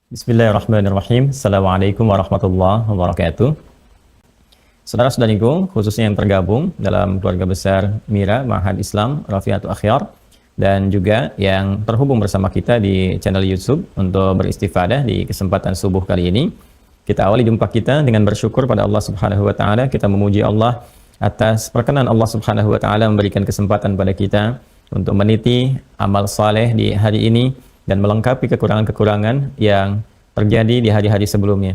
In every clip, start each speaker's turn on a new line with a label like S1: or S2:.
S1: Bismillahirrahmanirrahim. Assalamualaikum warahmatullahi wabarakatuh. Saudara-saudariku, khususnya yang tergabung dalam keluarga besar Mira Ma'had Islam Rafiatul Akhyar, dan juga yang terhubung bersama kita di channel YouTube untuk beristifadah di kesempatan subuh kali ini. Kita awali jumpa kita dengan bersyukur pada Allah Subhanahu wa taala. Kita memuji Allah atas perkenan Allah Subhanahu wa taala memberikan kesempatan pada kita untuk meniti amal saleh di hari ini dan melengkapi kekurangan-kekurangan yang terjadi di hari-hari sebelumnya.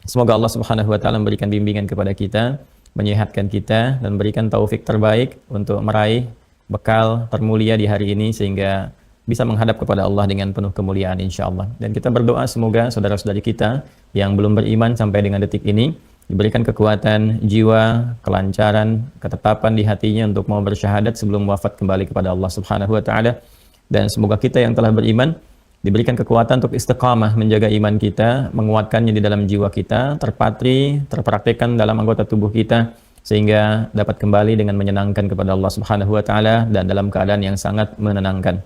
S1: Semoga Allah Subhanahu wa taala memberikan bimbingan kepada kita, menyehatkan kita dan memberikan taufik terbaik untuk meraih bekal termulia di hari ini sehingga bisa menghadap kepada Allah dengan penuh kemuliaan insyaallah. Dan kita berdoa semoga saudara-saudari kita yang belum beriman sampai dengan detik ini diberikan kekuatan jiwa, kelancaran, ketetapan di hatinya untuk mau bersyahadat sebelum wafat kembali kepada Allah Subhanahu wa taala. Dan semoga kita yang telah beriman diberikan kekuatan untuk istiqamah menjaga iman kita, menguatkannya di dalam jiwa kita, terpatri, terpraktikkan dalam anggota tubuh kita sehingga dapat kembali dengan menyenangkan kepada Allah Subhanahu wa taala dan dalam keadaan yang sangat menenangkan.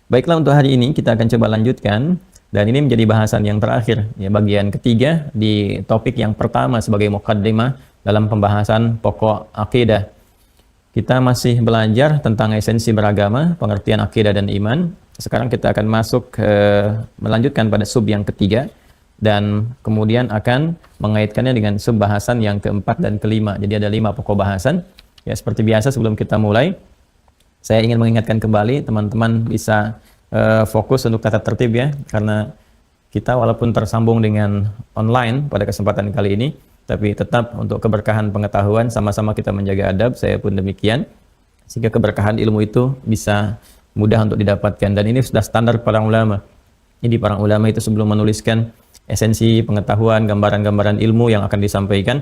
S1: Baiklah, untuk hari ini kita akan coba lanjutkan, dan ini menjadi bahasan yang terakhir, ya, bagian ketiga di topik yang pertama sebagai muqaddimah dalam pembahasan pokok akidah. Kita masih belajar tentang esensi beragama, pengertian akidah dan iman. Sekarang kita akan masuk melanjutkan pada sub yang ketiga dan kemudian akan mengaitkannya dengan sub bahasan yang keempat dan kelima. Jadi ada 5 pokok bahasan. Ya, seperti biasa sebelum kita mulai, saya ingin mengingatkan kembali teman-teman bisa fokus untuk tata tertib ya, karena kita walaupun tersambung dengan online pada kesempatan kali ini, tapi tetap untuk keberkahan pengetahuan sama-sama kita menjaga adab, saya pun demikian, sehingga keberkahan ilmu itu bisa mudah untuk didapatkan. Dan ini sudah standar para ulama. Jadi para ulama itu sebelum menuliskan esensi pengetahuan, gambaran-gambaran ilmu yang akan disampaikan,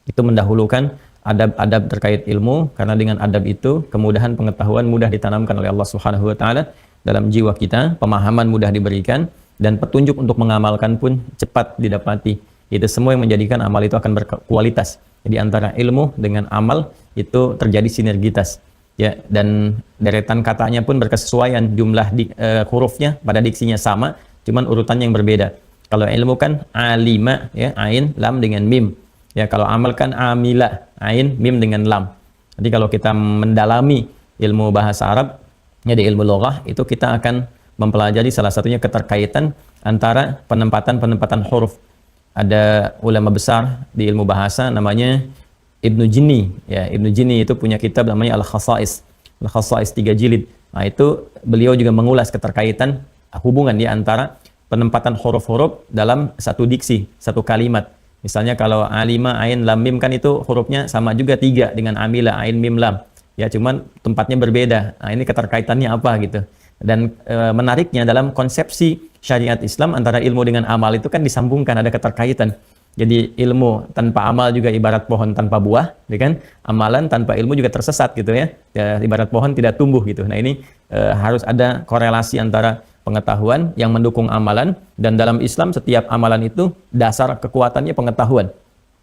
S1: itu mendahulukan adab-adab terkait ilmu, karena dengan adab itu kemudahan pengetahuan mudah ditanamkan oleh Allah Subhanahu wa taala dalam jiwa kita, pemahaman mudah diberikan, dan petunjuk untuk mengamalkan pun cepat didapati. Itu semua yang menjadikan amal itu akan berkualitas. Jadi antara ilmu dengan amal itu terjadi sinergitas. Ya, dan deretan katanya pun berkesesuaian, jumlah hurufnya pada diksinya sama, cuman urutannya yang berbeda. Kalau ilmu kan alima, ya, ain, lam dengan mim. Ya, kalau amal kan amila, ain, mim dengan lam. Jadi kalau kita mendalami ilmu bahasa Arab, ya, di ilmu loghah, itu kita akan mempelajari salah satunya keterkaitan antara penempatan-penempatan huruf. Ada ulama besar di ilmu bahasa namanya Ibnu Jinni, ya, Ibnu Jinni itu punya kitab namanya Al-Khasa'is. Al-Khasa'is 3 jilid. Nah, itu beliau juga mengulas keterkaitan hubungan di antara penempatan huruf-huruf dalam satu diksi, satu kalimat. Misalnya kalau alima, ain, lam, mim kan itu hurufnya sama juga 3 dengan amila, ain, mim, lam. Ya, cuman tempatnya berbeda. Nah, ini keterkaitannya apa gitu. Dan menariknya dalam konsepsi syariat Islam antara ilmu dengan amal itu kan disambungkan, ada keterkaitan. Jadi ilmu tanpa amal juga ibarat pohon tanpa buah, ya kan? Amalan tanpa ilmu juga tersesat gitu ya. Ya, ibarat pohon tidak tumbuh gitu. Nah, ini harus ada korelasi antara pengetahuan yang mendukung amalan, dan dalam Islam setiap amalan itu dasar kekuatannya pengetahuan.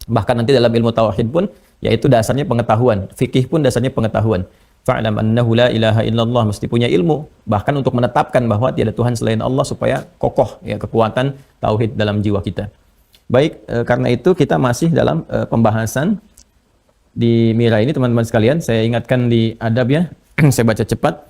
S1: Bahkan nanti dalam ilmu tauhid pun yaitu dasarnya pengetahuan, fikih pun dasarnya pengetahuan. Fa'lam annahu la ilaha illallah, mesti punya ilmu bahkan untuk menetapkan bahwa tiada Tuhan selain Allah supaya kokoh ya kekuatan tauhid dalam jiwa kita. Baik, karena itu kita masih dalam pembahasan di Mira ini teman-teman sekalian. Saya ingatkan di adab ya, saya baca cepat.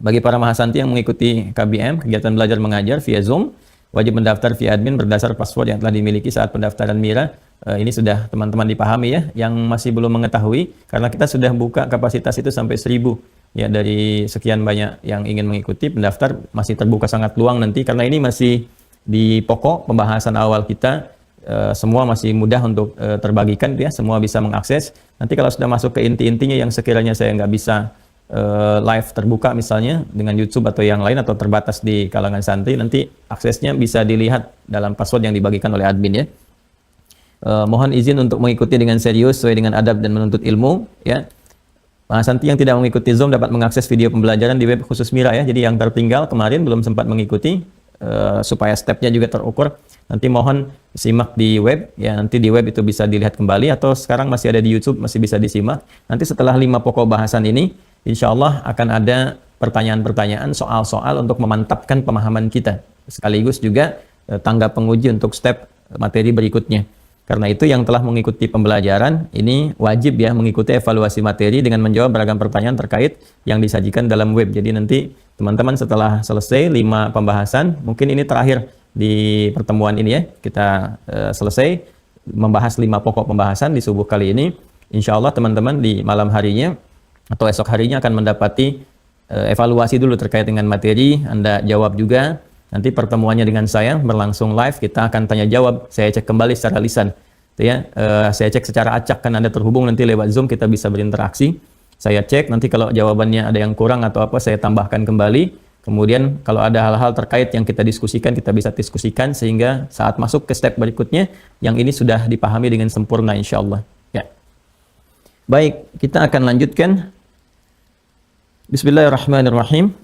S1: Bagi para mahasanti yang mengikuti KBM, kegiatan belajar mengajar via Zoom, wajib mendaftar via admin berdasar password yang telah dimiliki saat pendaftaran Mira. Ini sudah teman-teman dipahami ya. Yang masih belum mengetahui, karena kita sudah buka kapasitas itu sampai 1000 ya, dari sekian banyak yang ingin mengikuti, pendaftar masih terbuka sangat luang nanti, karena ini masih di pokok pembahasan awal kita. Semua masih mudah untuk terbagikan ya, semua bisa mengakses. Nanti kalau sudah masuk ke inti-intinya yang sekiranya saya nggak bisa live terbuka misalnya dengan YouTube atau yang lain, atau terbatas di kalangan santri, nanti aksesnya bisa dilihat dalam password yang dibagikan oleh admin ya. Mohon izin untuk mengikuti dengan serius sesuai dengan adab dan menuntut ilmu ya. Mahasanti yang tidak mengikuti Zoom dapat mengakses video pembelajaran di web khusus Mira ya. Jadi yang tertinggal kemarin belum sempat mengikuti, supaya stepnya juga terukur, nanti mohon simak di web ya. Nanti di web itu bisa dilihat kembali, atau sekarang masih ada di YouTube, masih bisa disimak. Nanti setelah 5 pokok bahasan ini, insya Allah akan ada pertanyaan-pertanyaan, soal-soal untuk memantapkan pemahaman kita, sekaligus juga tangga penguji untuk step materi berikutnya. Karena itu yang telah mengikuti pembelajaran ini wajib ya mengikuti evaluasi materi dengan menjawab beragam pertanyaan terkait yang disajikan dalam web. Jadi nanti teman-teman setelah selesai 5 pembahasan, mungkin ini terakhir di pertemuan ini ya, kita selesai membahas 5 pokok pembahasan di subuh kali ini. Insya Allah teman-teman di malam harinya atau esok harinya akan mendapati evaluasi dulu terkait dengan materi, Anda jawab juga. Nanti pertemuannya dengan saya berlangsung live, kita akan tanya jawab. Saya cek kembali secara lisan, ya. Saya cek secara acak, kan Anda terhubung nanti lewat Zoom, kita bisa berinteraksi. Saya cek nanti kalau jawabannya ada yang kurang atau apa, saya tambahkan kembali. Kemudian kalau ada hal-hal terkait yang kita diskusikan, kita bisa diskusikan sehingga saat masuk ke step berikutnya, yang ini sudah dipahami dengan sempurna insya Allah. Ya. Baik, kita akan lanjutkan. Bismillahirrahmanirrahim.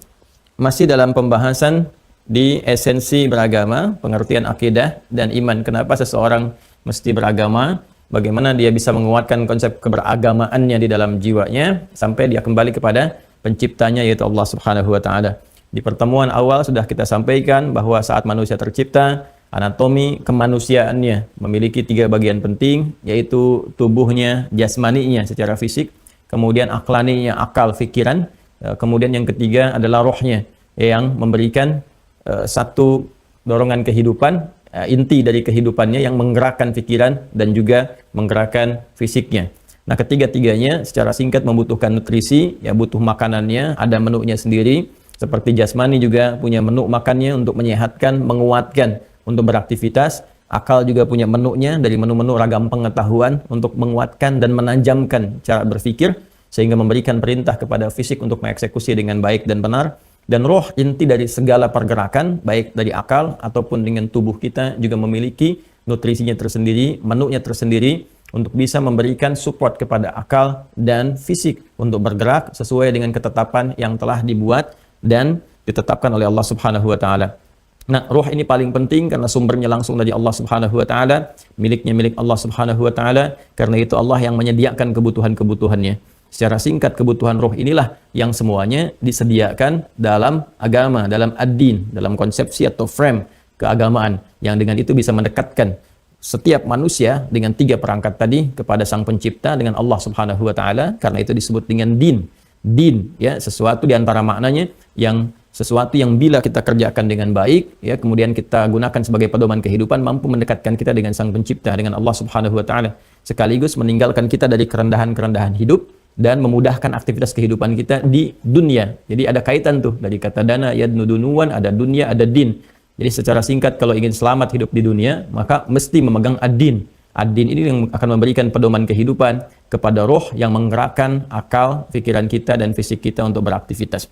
S1: Masih dalam pembahasan di esensi beragama, pengertian akidah dan iman. Kenapa seseorang mesti beragama? Bagaimana dia bisa menguatkan konsep keberagamaannya di dalam jiwanya sampai dia kembali kepada penciptanya yaitu Allah Subhanahu wa taala. Di pertemuan awal sudah kita sampaikan bahwa saat manusia tercipta, anatomi kemanusiaannya memiliki 3 bagian penting, yaitu tubuhnya, jasmaninya secara fisik, kemudian aklaninya, akal, pikiran, kemudian yang ketiga adalah rohnya yang memberikan satu dorongan kehidupan, inti dari kehidupannya yang menggerakkan pikiran dan juga menggerakkan fisiknya. Nah, ketiga-tiganya secara singkat membutuhkan nutrisi, ya butuh makanannya, ada menunya sendiri. Seperti jasmani juga punya menu makannya untuk menyehatkan, menguatkan untuk beraktivitas. Akal juga punya menunya dari menu-menu ragam pengetahuan untuk menguatkan dan menajamkan cara berpikir sehingga memberikan perintah kepada fisik untuk mengeksekusi dengan baik dan benar. Dan roh, inti dari segala pergerakan, baik dari akal ataupun dengan tubuh kita, juga memiliki nutrisinya tersendiri, menunya tersendiri, untuk bisa memberikan support kepada akal dan fisik untuk bergerak sesuai dengan ketetapan yang telah dibuat dan ditetapkan oleh Allah Subhanahu wa taala. Nah, roh ini paling penting karena sumbernya langsung dari Allah Subhanahu wa taala, milik Allah Subhanahu wa taala, karena itu Allah yang menyediakan kebutuhan-kebutuhannya. Secara singkat, kebutuhan roh inilah yang semuanya disediakan dalam agama, dalam ad-din, dalam konsepsi atau frame keagamaan, yang dengan itu bisa mendekatkan setiap manusia dengan 3 perangkat tadi kepada Sang Pencipta, dengan Allah Subhanahu wa taala. Karena itu disebut dengan din. Din, ya, sesuatu di antara maknanya yang sesuatu yang bila kita kerjakan dengan baik, ya, kemudian kita gunakan sebagai pedoman kehidupan, mampu mendekatkan kita dengan Sang Pencipta, dengan Allah Subhanahu wa taala, sekaligus meninggalkan kita dari kerendahan-kerendahan hidup dan memudahkan aktivitas kehidupan kita di dunia. Jadi ada kaitan tuh dari kata dana, yadnu dunuwan, ada dunia, ada din. Jadi secara singkat, kalau ingin selamat hidup di dunia, maka mesti memegang ad-din. Ad-din ini yang akan memberikan pedoman kehidupan kepada roh yang menggerakkan akal, pikiran kita dan fisik kita untuk beraktivitas.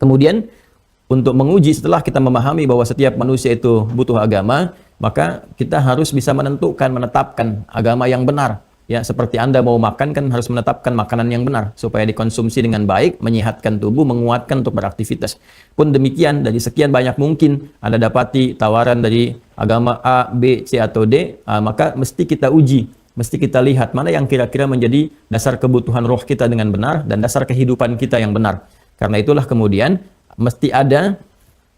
S1: Kemudian untuk menguji, setelah kita memahami bahwa setiap manusia itu butuh agama, maka kita harus bisa menetapkan agama yang benar. Ya, seperti Anda mau makan kan harus menetapkan makanan yang benar supaya dikonsumsi dengan baik, menyehatkan tubuh, menguatkan untuk beraktivitas. Pun demikian, dari sekian banyak mungkin Anda dapati tawaran dari agama A, B, C atau D, maka mesti kita uji, mesti kita lihat mana yang kira-kira menjadi dasar kebutuhan roh kita dengan benar dan dasar kehidupan kita yang benar. Karena itulah kemudian mesti ada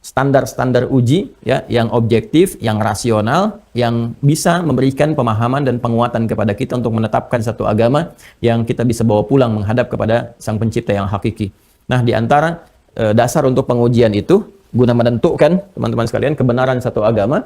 S1: standar-standar uji, ya, yang objektif, yang rasional, yang bisa memberikan pemahaman dan penguatan kepada kita untuk menetapkan satu agama yang kita bisa bawa pulang menghadap kepada Sang Pencipta yang hakiki. Nah, di antara dasar untuk pengujian itu, guna menentukan teman-teman sekalian kebenaran satu agama,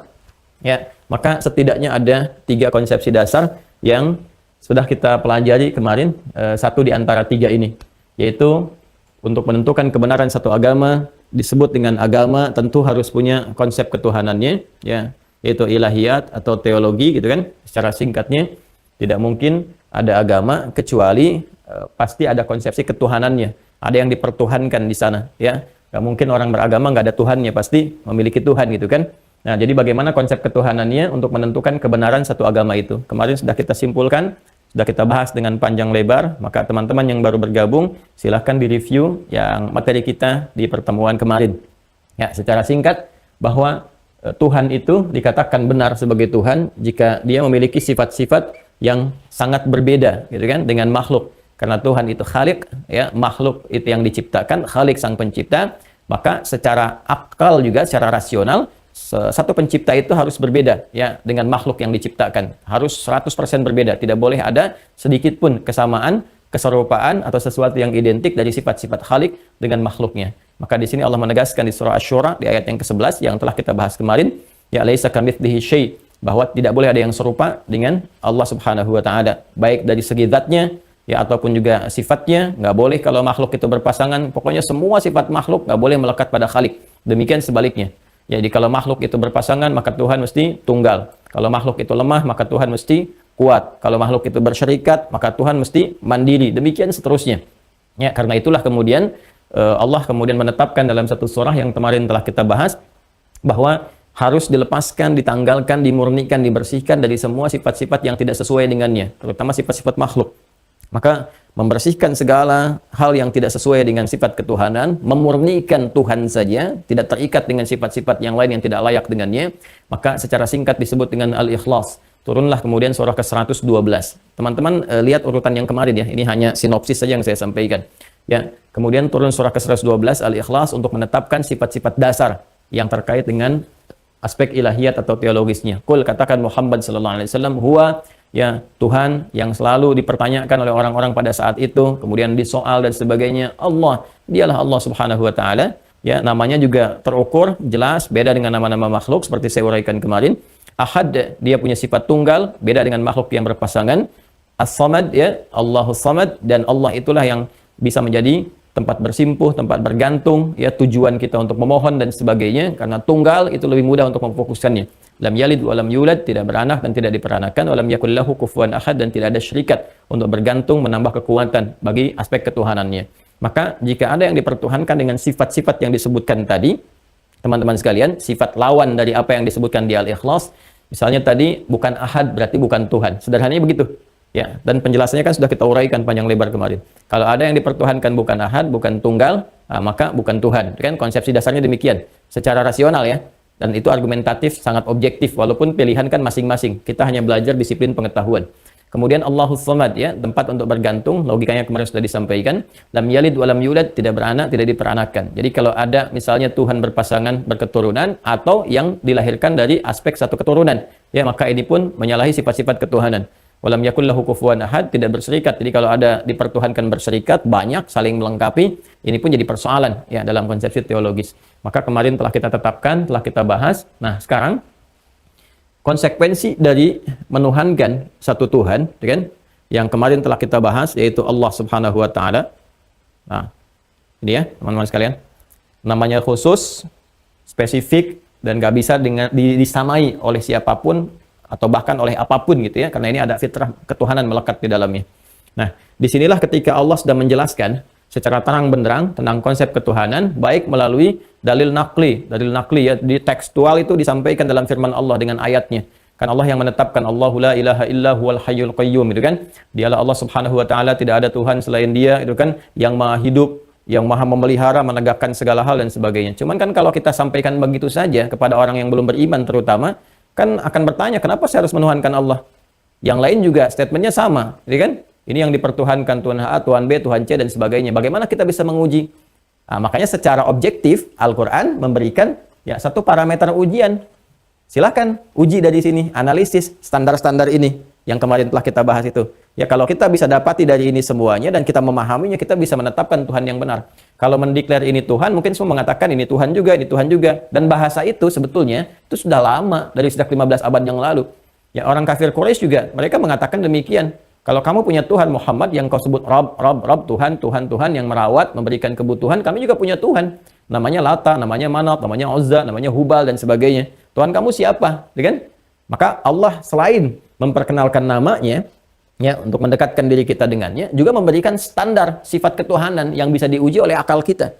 S1: ya, maka setidaknya ada 3 konsepsi dasar yang sudah kita pelajari kemarin. Satu di antara 3 ini, yaitu untuk menentukan kebenaran satu agama, disebut dengan agama tentu harus punya konsep ketuhanannya, ya, yaitu ilahiyat atau teologi gitu kan. Secara singkatnya, tidak mungkin ada agama kecuali pasti ada konsepsi ketuhanannya, ada yang dipertuhankan di sana, ya. Gak mungkin orang beragama nggak ada Tuhannya, pasti memiliki Tuhan gitu kan. Nah, jadi bagaimana konsep ketuhanannya untuk menentukan kebenaran satu agama itu? Kemarin sudah kita simpulkan, sudah kita bahas dengan panjang lebar. Maka teman-teman yang baru bergabung, silahkan direview yang materi kita di pertemuan kemarin. Ya, secara singkat, bahwa Tuhan itu dikatakan benar sebagai Tuhan jika dia memiliki sifat-sifat yang sangat berbeda gitu kan dengan makhluk. Karena Tuhan itu Khalik, ya, makhluk itu yang diciptakan, Khalik Sang Pencipta. Maka secara akal juga, secara rasional, satu pencipta itu harus berbeda ya dengan makhluk yang diciptakan. Harus 100% berbeda, tidak boleh ada sedikit pun kesamaan, keserupaan atau sesuatu yang identik dari sifat-sifat Khalik dengan makhluknya. Maka di sini Allah menegaskan di surah Asy-Syura di ayat yang ke-11 yang telah kita bahas kemarin, ya laisa kamitslihi syai', bahwa tidak boleh ada yang serupa dengan Allah Subhanahu wa taala, baik dari segi zatnya ya ataupun juga sifatnya. Nggak boleh kalau makhluk itu berpasangan, pokoknya semua sifat makhluk nggak boleh melekat pada Khalik. Demikian sebaliknya. Jadi kalau makhluk itu berpasangan, maka Tuhan mesti tunggal. Kalau makhluk itu lemah, maka Tuhan mesti kuat. Kalau makhluk itu bersyarikat, maka Tuhan mesti mandiri. Demikian seterusnya. Ya, karena itulah kemudian Allah kemudian menetapkan dalam satu surah yang kemarin telah kita bahas bahwa harus dilepaskan, ditanggalkan, dimurnikan, dibersihkan dari semua sifat-sifat yang tidak sesuai dengannya, terutama sifat-sifat makhluk. Maka membersihkan segala hal yang tidak sesuai dengan sifat ketuhanan, memurnikan Tuhan saja, tidak terikat dengan sifat-sifat yang lain yang tidak layak dengannya, maka secara singkat disebut dengan Al-Ikhlas. Turunlah kemudian surah ke-112. Teman-teman lihat urutan yang kemarin ya, ini hanya sinopsis saja yang saya sampaikan. Ya, kemudian turun surah ke-112 Al-Ikhlas untuk menetapkan sifat-sifat dasar yang terkait dengan aspek ilahiyat atau teologisnya. Qul, katakan Muhammad sallallahu alaihi wasallam, huwa, ya Tuhan yang selalu dipertanyakan oleh orang-orang pada saat itu, kemudian disoal dan sebagainya. Allah, dialah Allah Subhanahu wa taala. Ya, namanya juga terukur, jelas, beda dengan nama-nama makhluk seperti saya uraikan kemarin. Ahad, dia punya sifat tunggal, beda dengan makhluk yang berpasangan. As-Samad, ya, Allahus Samad, dan Allah itulah yang bisa menjadi tempat bersimpuh, tempat bergantung, ya tujuan kita untuk memohon dan sebagainya. Karena tunggal itu lebih mudah untuk memfokuskannya. Lam yalid wa lam yulad, tidak beranak dan tidak diperanakan. Wa lam yakul lahu kufuwan ahad, dan tidak ada syarikat untuk bergantung, menambah kekuatan bagi aspek ketuhanannya. Maka jika ada yang dipertuhankan dengan sifat-sifat yang disebutkan tadi, teman-teman sekalian, sifat lawan dari apa yang disebutkan di Al-Ikhlas, misalnya tadi bukan ahad berarti bukan Tuhan. Sederhananya begitu. Ya, dan penjelasannya kan sudah kita uraikan panjang lebar kemarin. Kalau ada yang dipertuhankan bukan ahad, bukan tunggal, maka bukan Tuhan. Kan konsepsi dasarnya demikian. Secara rasional ya. Dan itu argumentatif, sangat objektif, walaupun pilihan kan masing-masing. Kita hanya belajar disiplin pengetahuan. Kemudian Allahus Samad, ya, tempat untuk bergantung, logikanya kemarin sudah disampaikan. Lam yalid wa lam yulad, tidak beranak, tidak diperanakan. Jadi kalau ada misalnya Tuhan berpasangan, berketurunan, atau yang dilahirkan dari aspek satu keturunan, ya, maka ini pun menyalahi sifat-sifat ketuhanan. Walam yakul lahu kufuwan ahad, tidak berserikat. Jadi kalau ada dipertuhankan berserikat, banyak, saling melengkapi, ini pun jadi persoalan ya dalam konsepsi teologis. Maka kemarin telah kita tetapkan, telah kita bahas. Nah, sekarang konsekuensi dari menuhankan satu Tuhan, kan? Yang kemarin telah kita bahas, yaitu Allah Subhanahu wa taala. Nah, ini ya, teman-teman sekalian. Namanya khusus, spesifik, dan gak bisa disamai oleh siapapun atau bahkan oleh apapun gitu ya, karena ini ada fitrah ketuhanan melekat di dalamnya. Nah, disinilah ketika Allah sudah menjelaskan secara terang benderang tentang konsep ketuhanan, baik melalui dalil nakli ya, di tekstual itu disampaikan dalam firman Allah dengan ayatnya. Kan Allah yang menetapkan, Allahu la ilaha illa huwal hayyul qayyum, itu kan. Dialah Allah Subhanahu wa taala, tidak ada Tuhan selain Dia, itu kan, yang maha hidup, yang maha memelihara, menegakkan segala hal dan sebagainya. Cuman kan kalau kita sampaikan begitu saja kepada orang yang belum beriman terutama, kan akan bertanya, kenapa saya harus menuhankan Allah? Yang lain juga statementnya sama, gitu kan? Ini yang dipertuhankan Tuhan A, Tuhan B, Tuhan C, dan sebagainya. Bagaimana kita bisa menguji? Nah, makanya secara objektif, Al-Quran memberikan ya satu parameter ujian. Silahkan uji dari sini, analisis standar-standar ini yang kemarin telah kita bahas itu. Ya, kalau kita bisa dapati dari ini semuanya dan kita memahaminya, kita bisa menetapkan Tuhan yang benar. Kalau mendeklar ini Tuhan, mungkin semua mengatakan ini Tuhan juga, ini Tuhan juga. Dan bahasa itu sebetulnya itu sudah lama, dari sejak 15 abad yang lalu. Ya, orang kafir Quraisy juga, mereka mengatakan demikian. Kalau kamu punya Tuhan Muhammad yang kau sebut Rabb, Tuhan yang merawat, memberikan kebutuhan, kami juga punya Tuhan. Namanya Lata, namanya Manat, namanya Uzza, namanya Hubal, dan sebagainya. Tuhan kamu siapa? Ya kan? Maka Allah selain memperkenalkan namanya, ya, untuk mendekatkan diri kita dengannya, juga memberikan standar sifat ketuhanan yang bisa diuji oleh akal kita.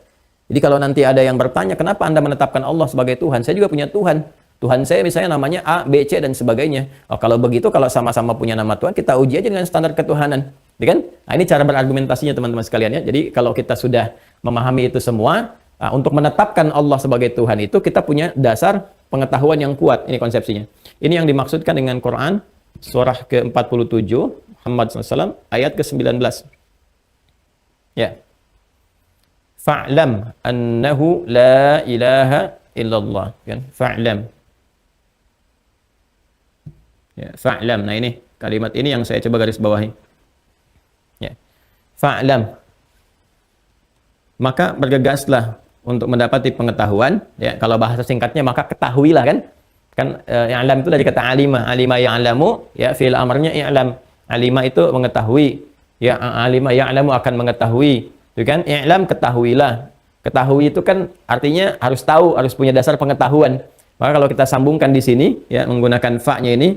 S1: Jadi kalau nanti ada yang bertanya, kenapa Anda menetapkan Allah sebagai Tuhan? Saya juga punya Tuhan. Tuhan saya misalnya namanya A, B, C, dan sebagainya. Oh, kalau begitu, kalau sama-sama punya nama Tuhan, kita uji aja dengan standar ketuhanan. Ya kan? Nah, ini cara berargumentasinya teman-teman sekalian ya. Jadi kalau kita sudah memahami itu semua, untuk menetapkan Allah sebagai Tuhan itu, kita punya dasar pengetahuan yang kuat. Ini konsepsinya. Ini yang dimaksudkan dengan Quran, surah ke-47, Muhammad SAW, ayat ke-19. Ya. Fa'lam annahu la ilaha illallah, kan? Fa'lam. Ya, fa'lam. Nah, ini kalimat ini yang saya coba garis bawahi. Ya. Fa'lam. Maka bergegaslah untuk mendapati pengetahuan, ya. Kalau bahasa singkatnya maka ketahuilah, kan? Kan i'lam itu dari kata alima. Alima ya'lamu, ya, fi'il amarnya i'lam. Alima itu mengetahui. Ya, alima ya'lamu akan mengetahui. Itu kan? I'lam, ketahuilah. Ketahui itu kan artinya harus tahu, harus punya dasar pengetahuan. Maka kalau kita sambungkan di sini, ya, menggunakan fa-nya ini,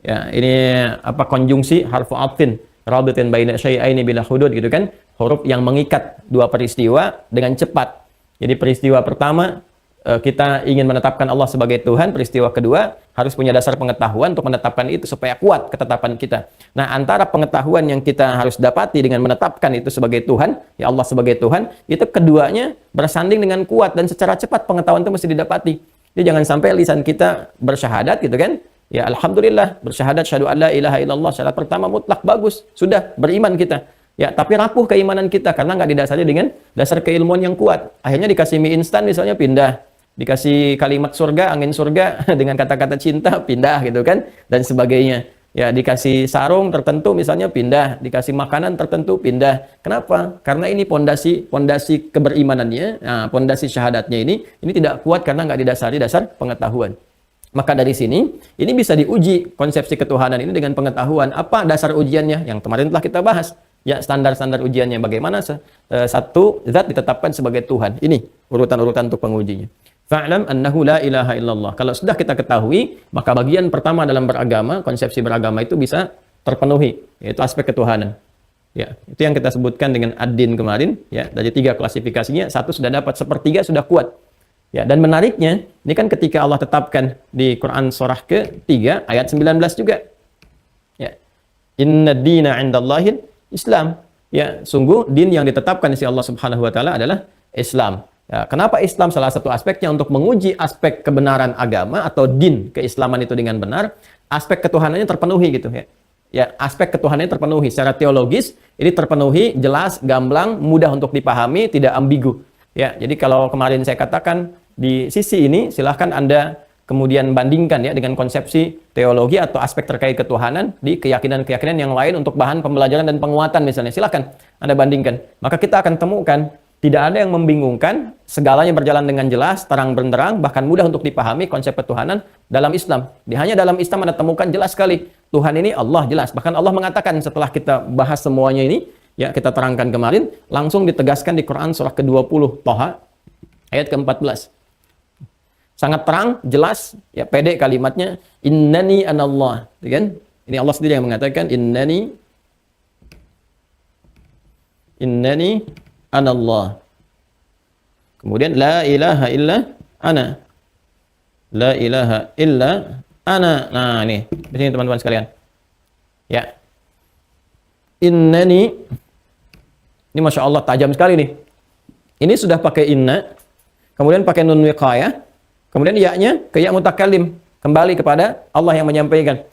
S1: ya, ini apa, konjungsi harfu atfin rabitin baina syai'aini bila hudud, gitu kan? Huruf yang mengikat dua peristiwa dengan cepat. Jadi peristiwa pertama kita ingin menetapkan Allah sebagai Tuhan, peristiwa kedua harus punya dasar pengetahuan untuk menetapkan itu supaya kuat ketetapan kita. Nah, antara pengetahuan yang kita harus dapati dengan menetapkan itu sebagai Tuhan, ya Allah sebagai Tuhan, itu keduanya bersanding dengan kuat dan secara cepat pengetahuan itu mesti didapati. Jadi jangan sampai lisan kita bersyahadat, gitu kan? Ya, alhamdulillah, bersyahadat syahadu an la ilaha illallah, syahadat pertama mutlak, bagus, sudah beriman kita. Ya, tapi rapuh keimanan kita karena nggak didasari dengan dasar keilmuan yang kuat. Akhirnya dikasih mie instan misalnya, pindah. Dikasih kalimat surga, angin surga dengan kata-kata cinta, pindah, gitu kan, dan sebagainya. Ya, dikasih sarung tertentu misalnya, pindah. Dikasih makanan tertentu, pindah. Kenapa? Karena ini pondasi keberimanannya, nah, pondasi syahadatnya ini tidak kuat karena nggak didasari dasar pengetahuan. Maka dari sini, ini bisa diuji konsepsi ketuhanan ini dengan pengetahuan. Apa dasar ujiannya? Yang kemarin telah kita bahas. Ya, standar-standar ujiannya bagaimana satu zat ditetapkan sebagai Tuhan. Ini urutan-urutan untuk pengujinya. Fa'lam annahu la ilaha illallah. Kalau sudah kita ketahui, maka bagian pertama dalam beragama, konsepsi beragama itu bisa terpenuhi, yaitu aspek ketuhanan. Ya, itu yang kita sebutkan dengan ad-din kemarin, ya, dari 3 klasifikasinya, 1 sudah dapat, 1/3 sudah kuat. Ya, dan menariknya, ini kan ketika Allah tetapkan di Quran surah ke-3 ayat 19 juga. Ya. Inna dina 'indallahil Islam. Ya, sungguh din yang ditetapkan di sisi Allah Subhanahu wa taala adalah Islam. Ya, kenapa Islam? Salah satu aspeknya untuk menguji aspek kebenaran agama atau din keislaman itu dengan benar, aspek ketuhanannya terpenuhi, gitu ya. Ya, aspek ketuhanannya terpenuhi secara teologis, ini terpenuhi, jelas, gamblang, mudah untuk dipahami, tidak ambigu. Ya, jadi kalau kemarin saya katakan di sisi ini silahkan Anda kemudian bandingkan, ya, dengan konsepsi teologi atau aspek terkait ketuhanan di keyakinan-keyakinan yang lain untuk bahan pembelajaran dan penguatan misalnya. Silahkan Anda bandingkan. Maka kita akan temukan tidak ada yang membingungkan, segalanya berjalan dengan jelas, terang benderang, bahkan mudah untuk dipahami konsep ketuhanan dalam Islam. Hanya dalam Islam Anda temukan jelas sekali. Tuhan ini Allah, jelas. Bahkan Allah mengatakan setelah kita bahas semuanya ini, ya, kita terangkan kemarin, langsung ditegaskan di Quran surah ke-20 Thaha ayat ke-14. Sangat terang, jelas, ya, pede kalimatnya, innani anallah, kan? Ini Allah sendiri yang mengatakan innani anallah. Kemudian la ilaha illa ana. La ilaha illa ana. Nah, ini di sini teman-teman sekalian. Ya. Innani, ini Masya Allah tajam sekali nih. Ini sudah pakai inna, kemudian pakai nun wiqayah, kemudian ya-nya ke ya mutakallim, kembali kepada Allah yang menyampaikan.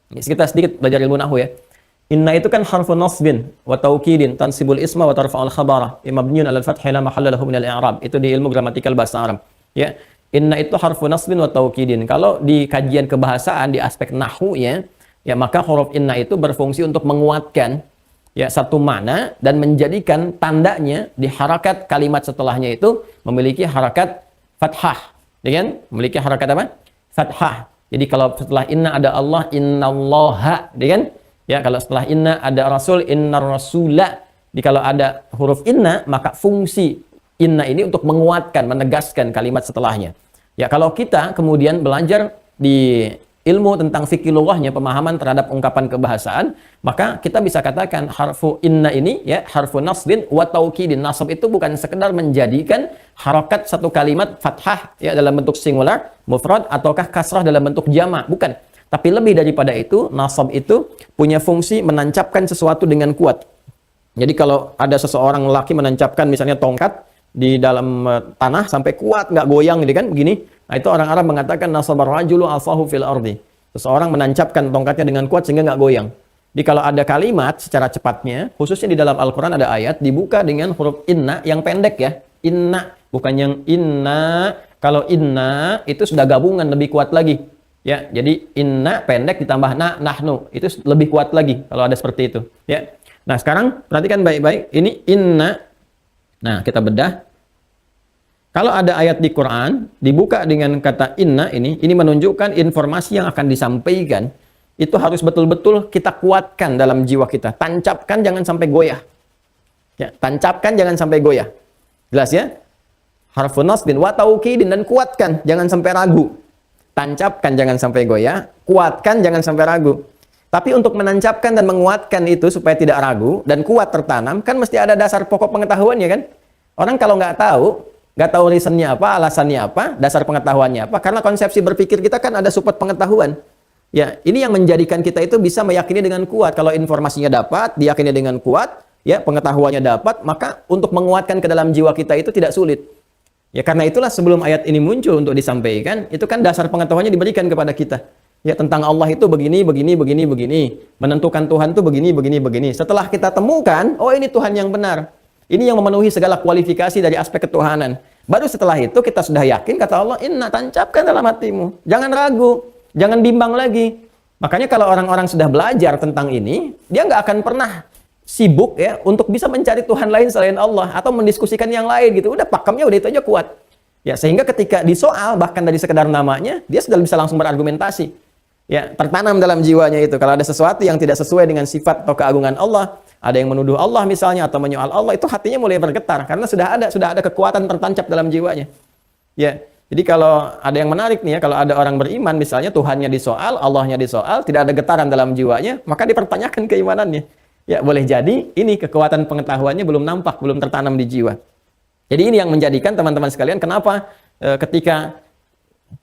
S1: Kita sedikit belajar ilmu nahwu, ya. Inna itu kan harfu nasbin wa taukidin tansibul isma wa tarfa'ul khabara mabniun 'alal fathi la mahalla lahu minal i'rab. Itu di ilmu gramatikal bahasa Arab. Ya. Inna itu harfu nasbin wa taukidin. Kalau di kajian kebahasaan di aspek nahwu, ya, maka huruf inna itu berfungsi untuk menguatkan, ya, satu makna dan menjadikan tandanya di harakat kalimat setelahnya itu memiliki harakat fathah. Dengan memiliki harakat apa? Fathah. Jadi kalau setelah inna ada Allah, innallaha, kan? Ya, kalau setelah inna ada rasul, innar rasula. Jadi kalau ada huruf inna, maka fungsi inna ini untuk menguatkan, menegaskan kalimat setelahnya. Ya, kalau kita kemudian belajar di ilmu tentang fikih lughahnya, pemahaman terhadap ungkapan kebahasaan, maka kita bisa katakan harfu inna ini, ya, harfu nasbin wa taukidin. Nasab itu bukan sekedar menjadikan harakat satu kalimat fathah, ya, dalam bentuk singular, mufrad, ataukah kasrah dalam bentuk jama', bukan. Tapi lebih daripada itu, nasab itu punya fungsi menancapkan sesuatu dengan kuat. Jadi kalau ada seseorang lelaki menancapkan misalnya tongkat di dalam tanah sampai kuat, nggak goyang, gitu kan, begini. Nah, itu orang Arab mengatakan nasabar rajulu asahu fil ardi. Seseorang menancapkan tongkatnya dengan kuat sehingga nggak goyang. Jadi kalau ada kalimat secara cepatnya, khususnya di dalam Al-Quran ada ayat dibuka dengan huruf inna yang pendek, ya. Inna, bukan yang inna Kalau inna itu sudah gabungan lebih kuat lagi. Ya, jadi inna pendek ditambah nahnu itu lebih kuat lagi kalau ada seperti itu. Ya. Nah, sekarang perhatikan baik-baik. Ini inna. Nah, kita bedah. Kalau ada ayat di Quran dibuka dengan kata inna ini menunjukkan informasi yang akan disampaikan itu harus betul-betul kita kuatkan dalam jiwa kita. Tancapkan, jangan sampai goyah. Ya, tancapkan, jangan sampai goyah. Jelas ya? Harfun nasbin wa taukidin, dan kuatkan, jangan sampai ragu. Tancapkan, jangan sampai goyah. Kuatkan, jangan sampai ragu. Tapi untuk menancapkan dan menguatkan itu supaya tidak ragu dan kuat tertanam, kan mesti ada dasar pokok pengetahuannya kan? Orang kalau nggak tahu reasonnya apa, alasannya apa, dasar pengetahuannya apa, karena konsepsi berpikir kita kan ada support pengetahuan. Ya, ini yang menjadikan kita itu bisa meyakini dengan kuat. Kalau informasinya dapat, diyakini dengan kuat, ya, pengetahuannya dapat, maka untuk menguatkan ke dalam jiwa kita itu tidak sulit. Ya, karena itulah sebelum ayat ini muncul untuk disampaikan, itu kan dasar pengetahuannya diberikan kepada kita. Ya, tentang Allah itu begini, menentukan Tuhan itu begini. Setelah kita temukan, oh ini Tuhan yang benar. Ini yang memenuhi segala kualifikasi dari aspek ketuhanan. Baru setelah itu kita sudah yakin, kata Allah, inna, tancapkan dalam hatimu. Jangan ragu, jangan bimbang lagi. Makanya kalau orang-orang sudah belajar tentang ini, dia nggak akan pernah sibuk ya untuk bisa mencari Tuhan lain selain Allah atau mendiskusikan yang lain gitu. Udah pakemnya udah itu aja kuat. Ya, sehingga ketika disoal bahkan dari sekedar namanya, dia sudah bisa langsung berargumentasi. Ya, tertanam dalam jiwanya itu. Kalau ada sesuatu yang tidak sesuai dengan sifat atau keagungan Allah, ada yang menuduh Allah misalnya atau menyoal Allah, itu hatinya mulai bergetar karena sudah ada kekuatan tertancap dalam jiwanya. Ya. Jadi kalau ada yang menarik nih ya, kalau ada orang beriman misalnya Tuhannya disoal, Allahnya disoal, tidak ada getaran dalam jiwanya, maka dipertanyakan keimanannya. Ya, boleh jadi ini kekuatan pengetahuannya belum nampak, belum tertanam di jiwa. Jadi ini yang menjadikan teman-teman sekalian kenapa ketika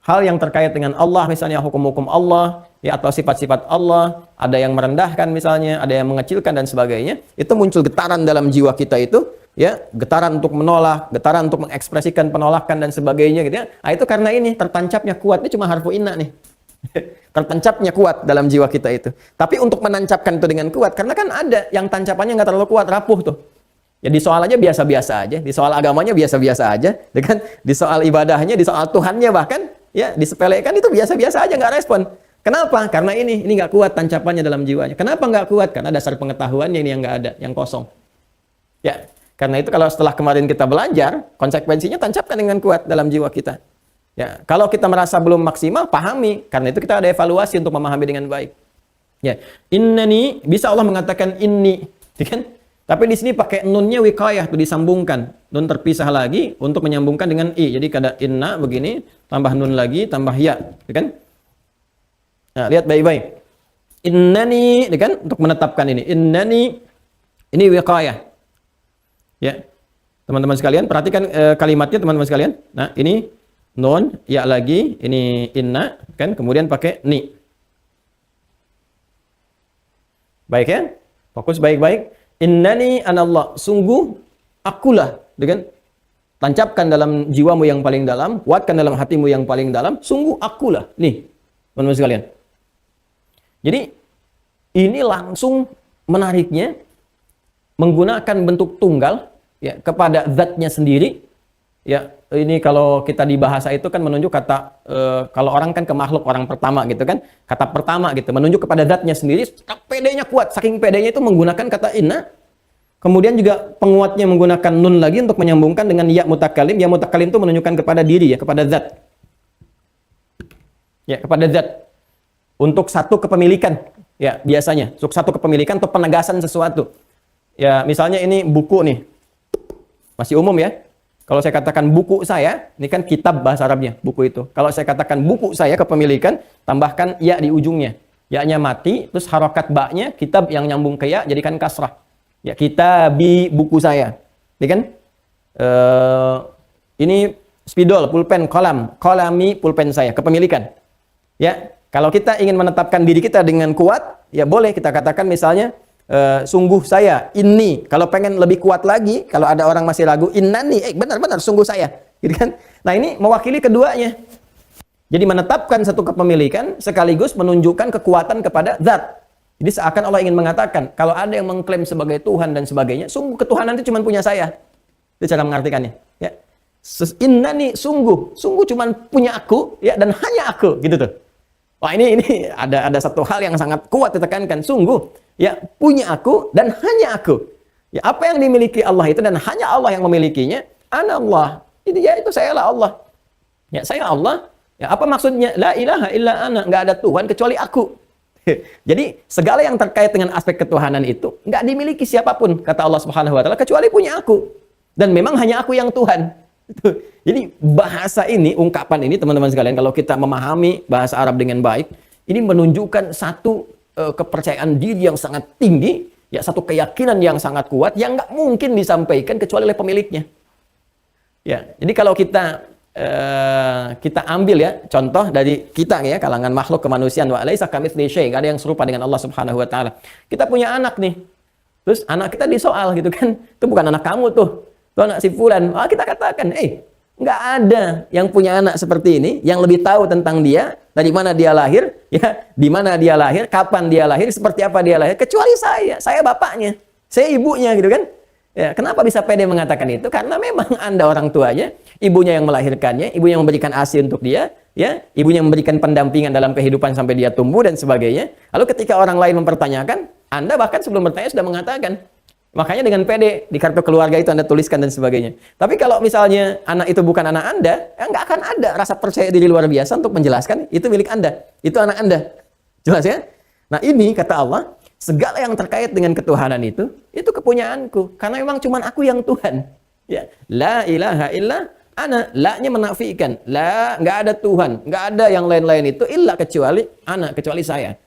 S1: hal yang terkait dengan Allah, misalnya hukum-hukum Allah, ya, atau sifat-sifat Allah, ada yang merendahkan misalnya, ada yang mengecilkan dan sebagainya, itu muncul getaran dalam jiwa kita itu, ya, getaran untuk menolak, getaran untuk mengekspresikan penolakan dan sebagainya gitu ya. Nah, itu karena ini tertancapnya kuat, ini cuma harfu inna nih. Tertancapnya kuat dalam jiwa kita itu. Tapi untuk menancapkan itu dengan kuat, karena kan ada yang tancapannya nggak terlalu kuat, rapuh tuh. Ya, di soal aja biasa-biasa aja, di soal agamanya biasa-biasa aja, kan? Di soal ibadahnya, di soal Tuhannya bahkan, ya, disepelekan itu biasa-biasa aja, nggak respon. Kenapa? Karena ini nggak kuat tancapannya dalam jiwanya. Kenapa nggak kuat? Karena dasar pengetahuannya ini yang nggak ada, yang kosong. Ya, karena itu kalau setelah kemarin kita belajar, konsekuensinya tancapkan dengan kuat dalam jiwa kita. Ya, kalau kita merasa belum maksimal, pahami. Karena itu kita ada evaluasi untuk memahami dengan baik. Ya, innani, bisa Allah mengatakan inni, kan? Tapi di sini pakai nunnya wikayah tuh disambungkan. Nun terpisah lagi untuk menyambungkan dengan i. Jadi kada inna begini, tambah nun lagi, tambah ya, kan? Nah, lihat baik-baik. Innani, kan? Untuk menetapkan ini. Innani, ini wikayah. Ya. Teman-teman sekalian, perhatikan kalimatnya teman-teman sekalian. Nah, ini nun, ya lagi, ini inna, kan? Kemudian pakai ni. Baik ya? Fokus baik-baik. Innani anallah, sungguh akulah, kan? Tancapkan dalam jiwamu yang paling dalam, kuatkan dalam hatimu yang paling dalam, sungguh akulah. Nih, teman-teman sekalian. Jadi, ini langsung menariknya menggunakan bentuk tunggal ya kepada zatnya sendiri. Ya, ini kalau kita di bahasa itu kan menunjuk kata kalau orang kan ke makhluk orang pertama gitu kan. Kata pertama gitu, menunjuk kepada zatnya sendiri, pedenya kuat, saking pedenya itu menggunakan kata inna. Kemudian juga penguatnya menggunakan nun lagi untuk menyambungkan dengan ya mutakalim. Ya mutakalim itu menunjukkan kepada diri ya, kepada zat. Ya, kepada zat. Untuk satu kepemilikan, ya biasanya. Untuk satu kepemilikan atau penegasan sesuatu. Ya, misalnya ini buku nih. Masih umum ya. Kalau saya katakan buku saya, ini kan kitab bahasa Arabnya, buku itu. Kalau saya katakan buku saya kepemilikan, tambahkan ya di ujungnya. Ya-nya mati, terus harokat ba-nya, kitab yang nyambung ke ya, jadikan kasrah. Ya, kitabi, buku saya. Ini kan? Ini spidol, pulpen, kolam. Kolami, pulpen saya, kepemilikan. Ya, kalau kita ingin menetapkan diri kita dengan kuat, ya boleh kita katakan misalnya, sungguh saya, ini. Kalau pengen lebih kuat lagi, kalau ada orang masih ragu, innani, benar-benar sungguh saya. Gitu kan? Nah, ini mewakili keduanya. Jadi menetapkan satu kepemilikan sekaligus menunjukkan kekuatan kepada zat. Jadi seakan Allah ingin mengatakan, kalau ada yang mengklaim sebagai Tuhan dan sebagainya, sungguh ketuhanan itu cuma punya saya. Itu cara mengartikannya. Ya. Innani sungguh cuman punya aku ya dan hanya aku gitu tuh. Wah, ini ada satu hal yang sangat kuat ditekankan, sungguh ya punya aku dan hanya aku. Ya, apa yang dimiliki Allah itu dan hanya Allah yang memilikinya. Anallah. Itu saya lah Allah. Ya, saya Allah. Ya, apa maksudnya? La ilaha illa ana, enggak ada Tuhan kecuali aku. Jadi segala yang terkait dengan aspek ketuhanan itu enggak dimiliki siapapun, kata Allah Subhanahu wa taala, kecuali punya aku. Dan memang hanya aku yang Tuhan. Jadi bahasa ini, ungkapan ini teman-teman sekalian, kalau kita memahami bahasa Arab dengan baik, ini menunjukkan satu kepercayaan diri yang sangat tinggi, ya, satu keyakinan yang sangat kuat yang nggak mungkin disampaikan kecuali oleh pemiliknya. Ya, jadi kalau kita ambil ya contoh dari kita ya, kalangan makhluk kemanusiaan, wa laisa kamitslihi syai', nggak ada yang serupa dengan Allah Subhanahu wa taala. Kita punya anak nih. Terus anak kita disoal gitu kan, itu bukan anak kamu tuh. Itu anak si fulan. Kita katakan, nggak ada yang punya anak seperti ini, yang lebih tahu tentang dia, dari mana dia lahir, ya, di mana dia lahir, kapan dia lahir, seperti apa dia lahir, kecuali saya. Saya bapaknya, saya ibunya gitu kan. Ya, kenapa bisa pede mengatakan itu? Karena memang Anda orang tuanya, ibunya yang melahirkannya, ibunya yang memberikan ASI untuk dia, ya, ibunya yang memberikan pendampingan dalam kehidupan sampai dia tumbuh dan sebagainya. Lalu ketika orang lain mempertanyakan, Anda bahkan sebelum bertanya sudah mengatakan. Makanya dengan pede di kartu keluarga itu Anda tuliskan dan sebagainya. Tapi kalau misalnya anak itu bukan anak Anda, ya nggak akan ada rasa percaya diri luar biasa untuk menjelaskan itu milik Anda, itu anak Anda. Jelas ya? Nah, ini kata Allah, segala yang terkait dengan ketuhanan itu kepunyaanku. Karena memang cuma aku yang Tuhan. Ya, la ilaha illa ana, la-nya menafikan. La, nggak ada Tuhan, nggak ada yang lain-lain itu illa kecuali ana, kecuali saya.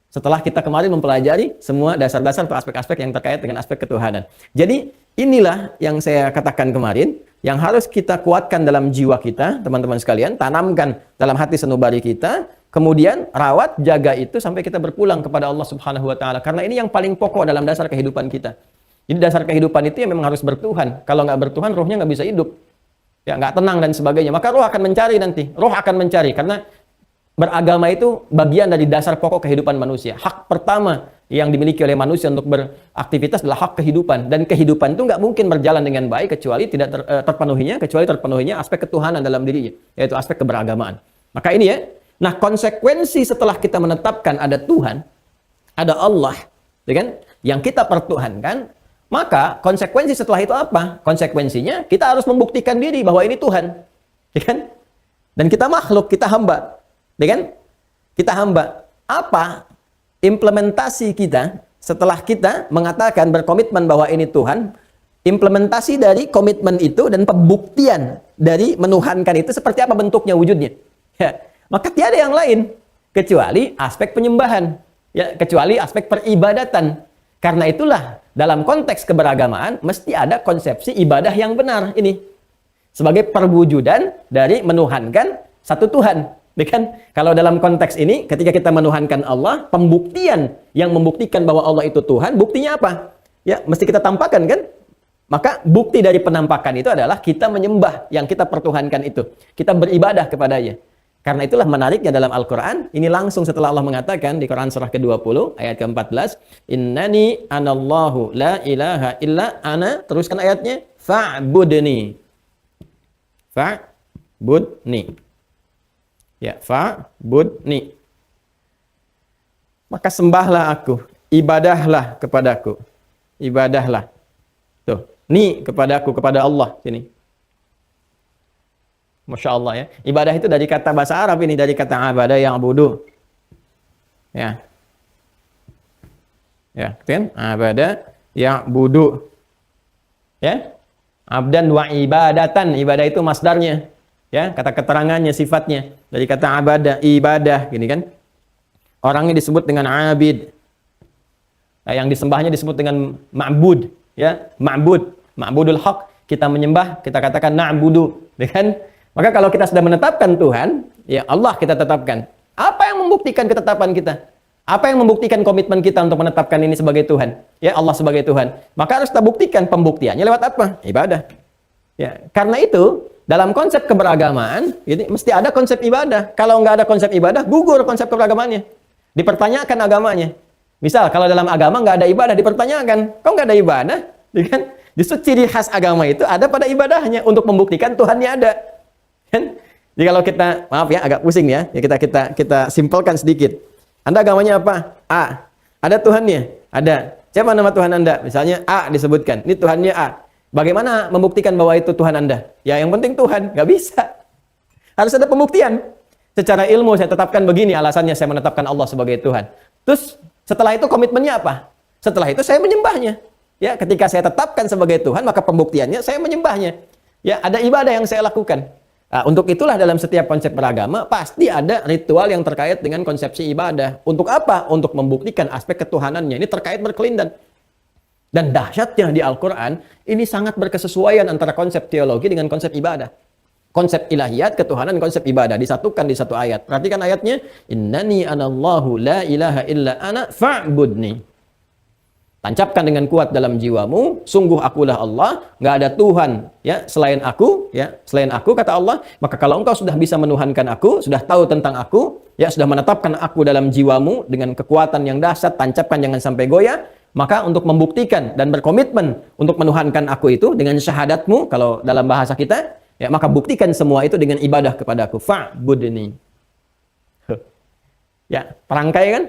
S1: Setelah kita kemarin mempelajari semua dasar-dasar atau aspek-aspek yang terkait dengan aspek ketuhanan. Jadi inilah yang saya katakan kemarin, yang harus kita kuatkan dalam jiwa kita, teman-teman sekalian, tanamkan dalam hati sanubari kita, kemudian rawat, jaga itu sampai kita berpulang kepada Allah Subhanahu wa taala. Karena ini yang paling pokok dalam dasar kehidupan kita. Jadi dasar kehidupan itu yang memang harus bertuhan. Kalau nggak bertuhan, rohnya nggak bisa hidup. Ya, nggak tenang dan sebagainya. Maka roh akan mencari nanti. Roh akan mencari karena beragama itu bagian dari dasar pokok kehidupan manusia. Hak pertama yang dimiliki oleh manusia untuk beraktivitas adalah hak kehidupan. Dan kehidupan itu nggak mungkin berjalan dengan baik kecuali tidak terpenuhinya aspek ketuhanan dalam dirinya, yaitu aspek keberagamaan. Maka ini ya. Nah, konsekuensi setelah kita menetapkan ada Tuhan, ada Allah, ya kan, yang kita pertuhankan, maka konsekuensi setelah itu apa? Konsekuensinya kita harus membuktikan diri bahwa ini Tuhan, ya kan? Dan kita makhluk, kita hamba. Dengan kita hamba. Apa implementasi kita setelah kita mengatakan berkomitmen bahwa ini Tuhan? Implementasi dari komitmen itu dan pembuktian dari menuhankan itu seperti apa bentuknya, wujudnya. Ya, maka tiada yang lain kecuali aspek penyembahan, ya, kecuali aspek peribadatan. Karena itulah dalam konteks keberagamaan mesti ada konsepsi ibadah yang benar ini sebagai perwujudan dari menuhankan satu Tuhan. Kan? Kalau dalam konteks ini, ketika kita menuhankan Allah, pembuktian yang membuktikan bahwa Allah itu Tuhan, buktinya apa? Ya, mesti kita tampakkan kan? Maka bukti dari penampakan itu adalah kita menyembah yang kita pertuhankan itu. Kita beribadah kepadanya. Karena itulah menariknya dalam Al-Quran, ini langsung setelah Allah mengatakan di Quran surah ke-20, ayat ke-14, Innani anallahu la ilaha illa ana, teruskan ayatnya, fa'budni. Fa'budni. Ya, fa'budni. Maka sembahlah aku, ibadahlah kepadaku. Ibadahlah. Tuh, ni kepadaku, kepada Allah sini. Masya Allah ya. Ibadah itu dari kata bahasa Arab ini, dari kata abada yang abudu. Ya. Ya, kan? Abada yang budu. Ya. Abdan wa ibadatan. Ibadah itu masdarnya. Ya, kata keterangannya, sifatnya dari kata abada, ibadah, gini kan? Orangnya disebut dengan abid. Yang disembahnya disebut dengan ma'bud, ya, ma'bud, ma'budul haq. Kita menyembah, kita katakan na'budu, ya kan? Maka kalau kita sudah menetapkan Tuhan, ya Allah kita tetapkan. Apa yang membuktikan ketetapan kita? Apa yang membuktikan komitmen kita untuk menetapkan ini sebagai Tuhan? Ya, Allah sebagai Tuhan. Maka harus kita buktikan pembuktiannya lewat apa? Ibadah. Ya, karena itu dalam konsep keberagamaan, ini mesti ada konsep ibadah. Kalau nggak ada konsep ibadah, gugur konsep keberagamaannya. Dipertanyakan agamanya. Misal, kalau dalam agama nggak ada ibadah, dipertanyakan. Kok nggak ada ibadah? Kan?
S2: Justru ciri khas agama itu ada pada ibadahnya untuk membuktikan Tuhannya ada. Kan? Jadi kalau kita, maaf ya, agak pusing ya, kita simpelkan sedikit. Anda agamanya apa? A. Ada Tuhannya? Ada. Siapa nama Tuhan Anda? Misalnya A disebutkan. Ini Tuhannya A. Bagaimana membuktikan bahwa itu Tuhan Anda? Ya yang penting Tuhan. Nggak bisa. Harus ada pembuktian. Secara ilmu saya tetapkan begini alasannya saya menetapkan Allah sebagai Tuhan. Terus setelah itu komitmennya apa? Setelah itu saya menyembahnya. Ya, ketika saya tetapkan sebagai Tuhan, maka pembuktiannya saya menyembahnya. Ya, ada ibadah yang saya lakukan. Nah, untuk itulah dalam setiap konsep beragama pasti ada ritual yang terkait dengan konsepsi ibadah. Untuk apa? Untuk membuktikan aspek ketuhanannya. Ini terkait berkelindan. Dan dahsyatnya di Al-Quran, ini sangat berkesesuaian antara konsep teologi dengan konsep ibadah. Konsep ilahiyat, ketuhanan, konsep ibadah disatukan di satu ayat. Perhatikan ayatnya, Innani anallahu la ilaha illa ana fa'budni. Tancapkan dengan kuat dalam jiwamu, sungguh akulah Allah, nggak ada Tuhan ya selain aku, kata Allah. Maka kalau engkau sudah bisa menuhankan aku, sudah tahu tentang aku, ya sudah menetapkan aku dalam jiwamu dengan kekuatan yang dahsyat, tancapkan jangan sampai goyah. Maka untuk membuktikan dan berkomitmen untuk menuhankan aku itu dengan syahadatmu, kalau dalam bahasa kita, ya maka buktikan semua itu dengan ibadah kepadaku. Fa'budni. Ya, perangkai kan?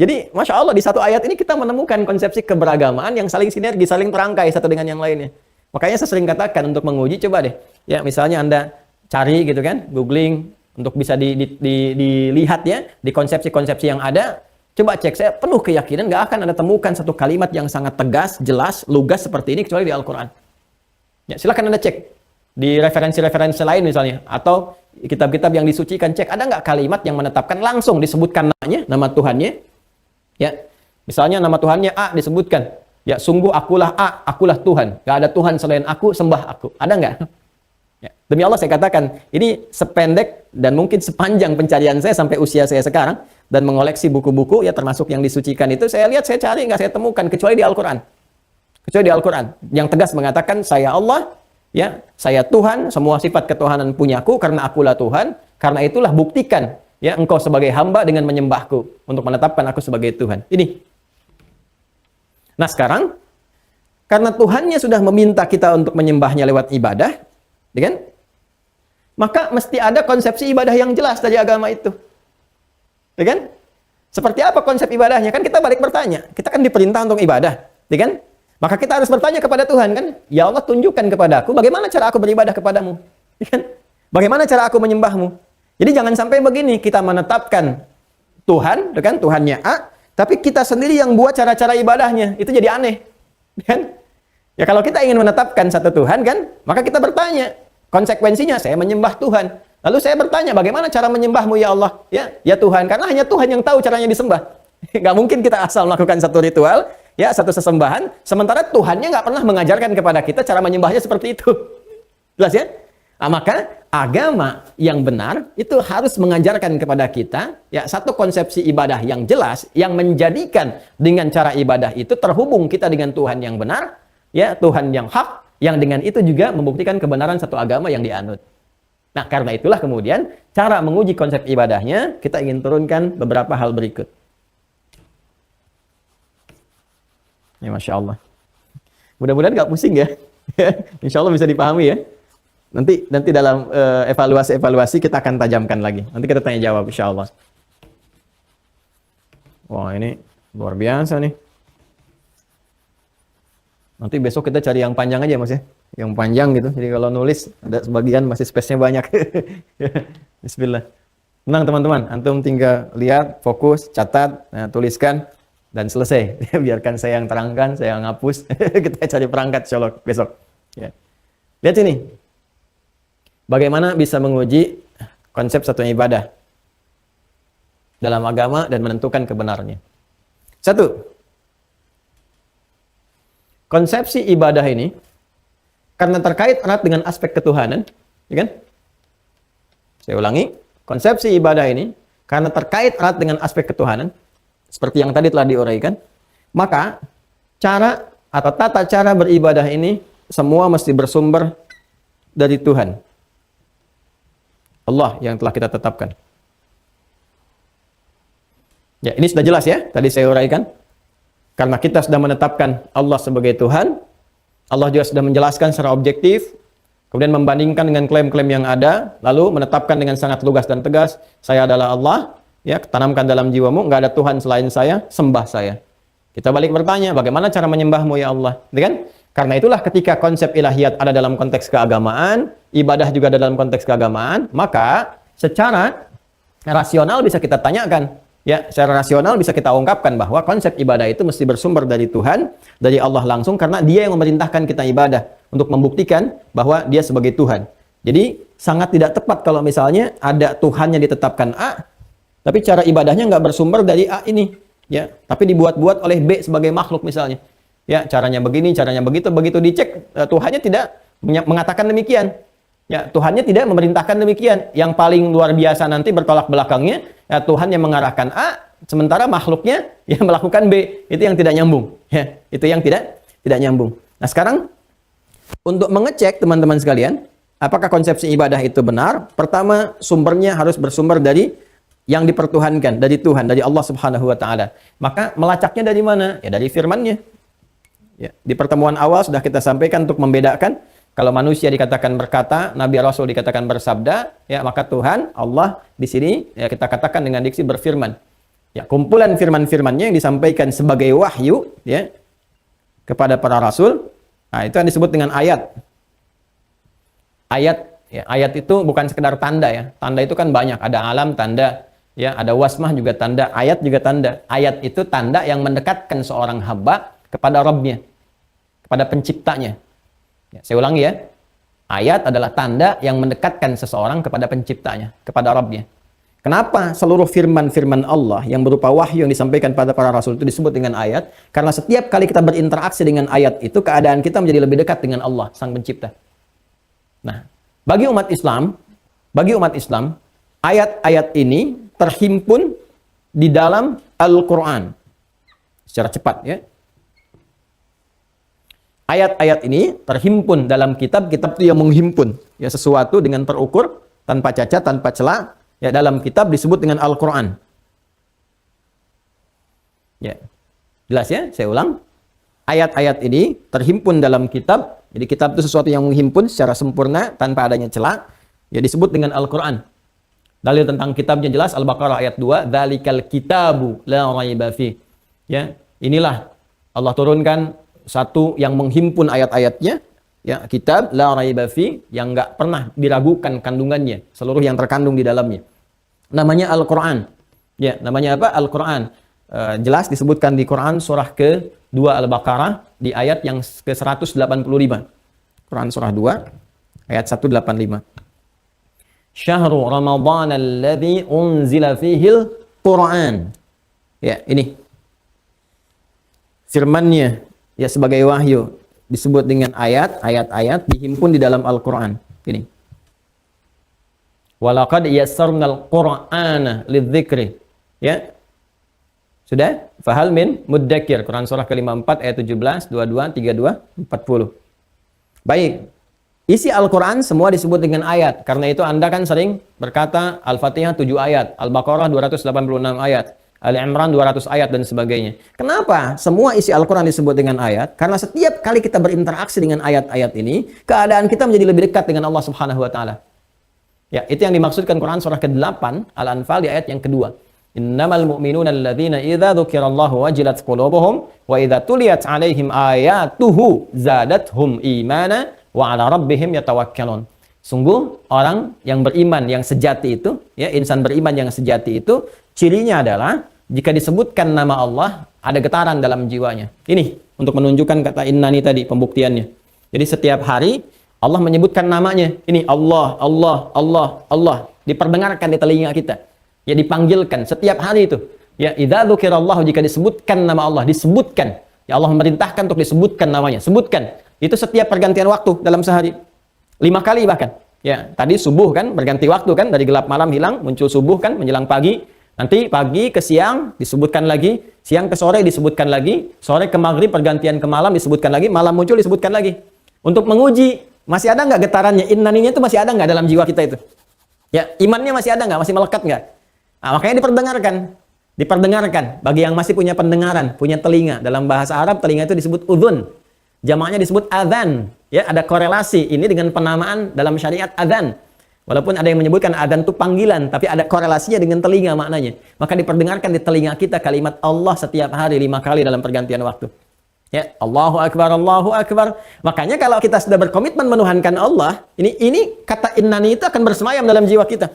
S2: Jadi, Masya Allah, di satu ayat ini kita menemukan konsepsi keberagamaan yang saling sinergi, saling terangkai satu dengan yang lainnya. Makanya saya sering katakan untuk menguji, coba deh. Ya, misalnya Anda cari gitu kan, googling, untuk bisa dilihat ya, di konsepsi-konsepsi yang ada. Coba cek, saya penuh keyakinan nggak akan Anda temukan satu kalimat yang sangat tegas, jelas, lugas seperti ini, kecuali di Al-Quran. Ya, silakan Anda cek. Di referensi-referensi lain misalnya, atau kitab-kitab yang disucikan, cek, ada nggak kalimat yang menetapkan langsung disebutkan namanya, nama Tuhannya. Ya, misalnya nama Tuhannya A disebutkan. Ya, sungguh akulah A, akulah Tuhan. Gak ada Tuhan selain aku, sembah aku. Ada nggak? Ya, demi Allah saya katakan, ini sependek dan mungkin sepanjang pencarian saya sampai usia saya sekarang dan mengoleksi buku-buku ya termasuk yang disucikan itu, saya lihat, saya cari, nggak saya temukan kecuali di Al-Quran. Kecuali di Al-Quran yang tegas mengatakan saya Allah, ya, saya Tuhan, semua sifat ketuhanan punyaku karena akulah Tuhan. Karena itulah buktikan ya engkau sebagai hamba dengan menyembahku untuk menetapkan aku sebagai Tuhan. Ini. Nah sekarang, karena Tuhannya sudah meminta kita untuk menyembahnya lewat ibadah, ya kan? Maka mesti ada konsepsi ibadah yang jelas dari agama itu. Ya kan? Seperti apa konsep ibadahnya? Kan kita balik bertanya. Kita kan diperintah untuk ibadah, ya kan? Maka kita harus bertanya kepada Tuhan kan? Ya Allah, tunjukkan kepadaku bagaimana cara aku beribadah kepadamu. Ya kan? Bagaimana cara aku menyembahmu? Jadi jangan sampai begini, kita menetapkan Tuhan, kan Tuhannya A, tapi kita sendiri yang buat cara-cara ibadahnya. Itu jadi aneh. Kan? Ya kalau kita ingin menetapkan satu Tuhan kan, maka kita bertanya, konsekuensinya saya menyembah Tuhan. Lalu saya bertanya, bagaimana cara menyembahmu ya Allah? Ya Tuhan, karena hanya Tuhan yang tahu caranya disembah. Nggak mungkin kita asal melakukan satu ritual, ya satu sesembahan, sementara Tuhannya nggak pernah mengajarkan kepada kita cara menyembahnya seperti itu. Jelas ya? Nah, maka agama yang benar itu harus mengajarkan kepada kita ya satu konsepsi ibadah yang jelas yang menjadikan dengan cara ibadah itu terhubung kita dengan Tuhan yang benar, ya Tuhan yang hak, yang dengan itu juga membuktikan kebenaran satu agama yang dianut. Nah, karena itulah kemudian cara menguji konsep ibadahnya kita ingin turunkan beberapa hal berikut. Ya, Masya Allah. Mudah-mudahan nggak pusing ya. Insya Allah bisa dipahami ya. Nanti dalam evaluasi kita akan tajamkan lagi. Nanti kita tanya jawab insya Allah. Wah ini luar biasa nih. Nanti besok kita cari yang panjang aja mas ya. Yang panjang gitu. Jadi kalau nulis ada sebagian masih space-nya banyak. Bismillah. Tenang teman-teman. Antum tinggal lihat, fokus, catat, tuliskan. Dan selesai. Biarkan saya yang terangkan, saya yang hapus. Kita cari perangkat insya Allah besok. Ya. Lihat sini. Bagaimana bisa menguji konsep satu ibadah dalam agama dan menentukan kebenarannya. Satu, konsepsi ibadah ini karena terkait erat dengan aspek ketuhanan, ya kan? Saya ulangi, konsepsi ibadah ini karena terkait erat dengan aspek ketuhanan, seperti yang tadi telah diuraikan, maka cara atau tata cara beribadah ini semua mesti bersumber dari Tuhan. Allah yang telah kita tetapkan. Ya, ini sudah jelas ya, tadi saya uraikan. Karena kita sudah menetapkan Allah sebagai Tuhan, Allah juga sudah menjelaskan secara objektif, kemudian membandingkan dengan klaim-klaim yang ada, lalu menetapkan dengan sangat lugas dan tegas, saya adalah Allah, ya, tanamkan dalam jiwamu, nggak ada Tuhan selain saya, sembah saya. Kita balik bertanya, bagaimana cara menyembahmu ya Allah? Gitu kan? Karena itulah ketika konsep ilahiyat ada dalam konteks keagamaan, ibadah juga ada dalam konteks keagamaan, maka secara rasional bisa kita tanyakan, ya, secara rasional bisa kita ungkapkan bahwa konsep ibadah itu mesti bersumber dari Tuhan, dari Allah langsung, karena Dia yang memerintahkan kita ibadah untuk membuktikan bahwa Dia sebagai Tuhan. Jadi sangat tidak tepat kalau misalnya ada Tuhannya ditetapkan A, tapi cara ibadahnya nggak bersumber dari A ini, ya, tapi dibuat-buat oleh B sebagai makhluk misalnya. Ya, caranya begini, caranya begitu, begitu dicek, Tuhannya tidak mengatakan demikian. Ya, Tuhannya tidak memerintahkan demikian. Yang paling luar biasa nanti bertolak belakangnya, ya, Tuhan yang mengarahkan A, sementara makhluknya yang melakukan B. Itu yang tidak nyambung. Ya, itu yang tidak nyambung. Nah, sekarang untuk mengecek teman-teman sekalian, apakah konsepsi ibadah itu benar? Pertama, sumbernya harus bersumber dari yang dipertuhankan, dari Tuhan, dari Allah Subhanahu wa taala. Maka melacaknya dari mana? Ya, dari firman-Nya. Ya, di pertemuan awal sudah kita sampaikan untuk membedakan kalau manusia dikatakan berkata, Nabi Rasul dikatakan bersabda, ya, maka Tuhan, Allah di sini ya kita katakan dengan diksi berfirman. Ya, kumpulan firman-firmannya yang disampaikan sebagai wahyu, ya, kepada para rasul. Nah, itu yang disebut dengan ayat. Ayat, ya, ayat itu bukan sekedar tanda, ya. Tanda itu kan banyak, ada alam tanda, ya, ada wasmah juga tanda, ayat juga tanda. Ayat itu tanda yang mendekatkan seorang hamba kepada Rabb-Nya, kepada penciptanya. Ya, saya ulangi ya. Ayat adalah tanda yang mendekatkan seseorang kepada penciptanya, kepada Rabb-Nya. Kenapa seluruh firman-firman Allah yang berupa wahyu yang disampaikan pada para rasul itu disebut dengan ayat? Karena setiap kali kita berinteraksi dengan ayat itu, keadaan kita menjadi lebih dekat dengan Allah, Sang Pencipta. Nah, bagi umat Islam, ayat-ayat ini terhimpun di dalam Al-Quran. Secara cepat, ya. Ayat-ayat ini terhimpun dalam kitab-kitab itu yang menghimpun, ya, sesuatu dengan terukur, tanpa cacat, tanpa celah, ya, dalam kitab disebut dengan Al-Quran. Ya, jelas ya, saya ulang. Ayat-ayat ini terhimpun dalam kitab, jadi kitab itu sesuatu yang menghimpun secara sempurna, tanpa adanya celah, ya, disebut dengan Al-Quran. Dalil tentang kitabnya jelas, Al-Baqarah ayat 2, Dzalikal kitabu la raiba fi. Ya, inilah Allah turunkan satu yang menghimpun ayat-ayatnya, ya, kitab la raiba fi, yang enggak pernah diragukan kandungannya, seluruh yang terkandung di dalamnya. Namanya Al-Qur'an. Ya, namanya apa? Al-Qur'an. Jelas disebutkan di Quran surah ke-2 Al-Baqarah di ayat yang ke-185. Quran surah 2 ayat 185. Syahrul Ramadhan alladzi unzila fihil Qur'an. Ya, ini firman-Nya, ya, sebagai wahyu disebut dengan ayat-ayat dihimpun di dalam Al-Qur'an. Ini. Walaqad yassarnal Qur'ana lidzikri. Ya. Sudah? Fahal min muddakir. Quran surah ke-54 ayat 17, 22, 32, 40. Baik. Isi Al-Qur'an semua disebut dengan ayat. Karena itu Anda kan sering berkata Al-Fatihah 7 ayat, Al-Baqarah 286 ayat. Ali Imran 200 ayat dan sebagainya. Kenapa semua isi Al-Quran disebut dengan ayat? Karena setiap kali kita berinteraksi dengan ayat-ayat ini, keadaan kita menjadi lebih dekat dengan Allah Subhanahu wa taala. Ya, itu yang dimaksudkan Quran surah ke-8 Al-Anfal di ayat yang kedua. Innamal mu'minuna alladzina idza dzukirallahu wajilat qulubuhum wa idza tuliyat 'alaihim ayatuhu zadathum imana wa 'ala rabbihim yatawakkalun. Sungguh orang yang beriman yang sejati itu, ya, insan beriman yang sejati itu, cirinya adalah jika disebutkan nama Allah, ada getaran dalam jiwanya. Ini untuk menunjukkan kata innani tadi, pembuktiannya. Jadi setiap hari Allah menyebutkan namanya. Ini Allah, Allah, Allah, Allah. Diperdengarkan di telinga kita. Ya, dipanggilkan setiap hari itu. Ya, idza dzukirallahu, jika disebutkan nama Allah, disebutkan. Ya, Allah memerintahkan untuk disebutkan namanya. Sebutkan. Itu setiap pergantian waktu dalam sehari. 5 kali bahkan. Ya, tadi subuh kan, berganti waktu kan, dari gelap malam hilang, muncul subuh kan, menjelang pagi. Nanti pagi ke siang disebutkan lagi, siang ke sore disebutkan lagi, sore ke maghrib, pergantian ke malam disebutkan lagi, malam muncul disebutkan lagi. Untuk menguji, masih ada nggak getarannya, innaninya itu masih ada nggak dalam jiwa kita itu? Ya, imannya masih ada nggak, masih melekat nggak? Nah, makanya diperdengarkan. Bagi yang masih punya pendengaran, punya telinga. Dalam bahasa Arab, telinga itu disebut udhun. Jamaknya disebut adzan. Ya, ada korelasi ini dengan penamaan dalam syariat adzan. Walaupun ada yang menyebutkan adzan itu panggilan, tapi ada korelasinya dengan telinga maknanya. Maka diperdengarkan di telinga kita kalimat Allah setiap hari 5 kali dalam pergantian waktu. Ya, Allahu Akbar, Allahu Akbar. Makanya kalau kita sudah berkomitmen menuhankan Allah, ini kata innani itu akan bersemayam dalam jiwa kita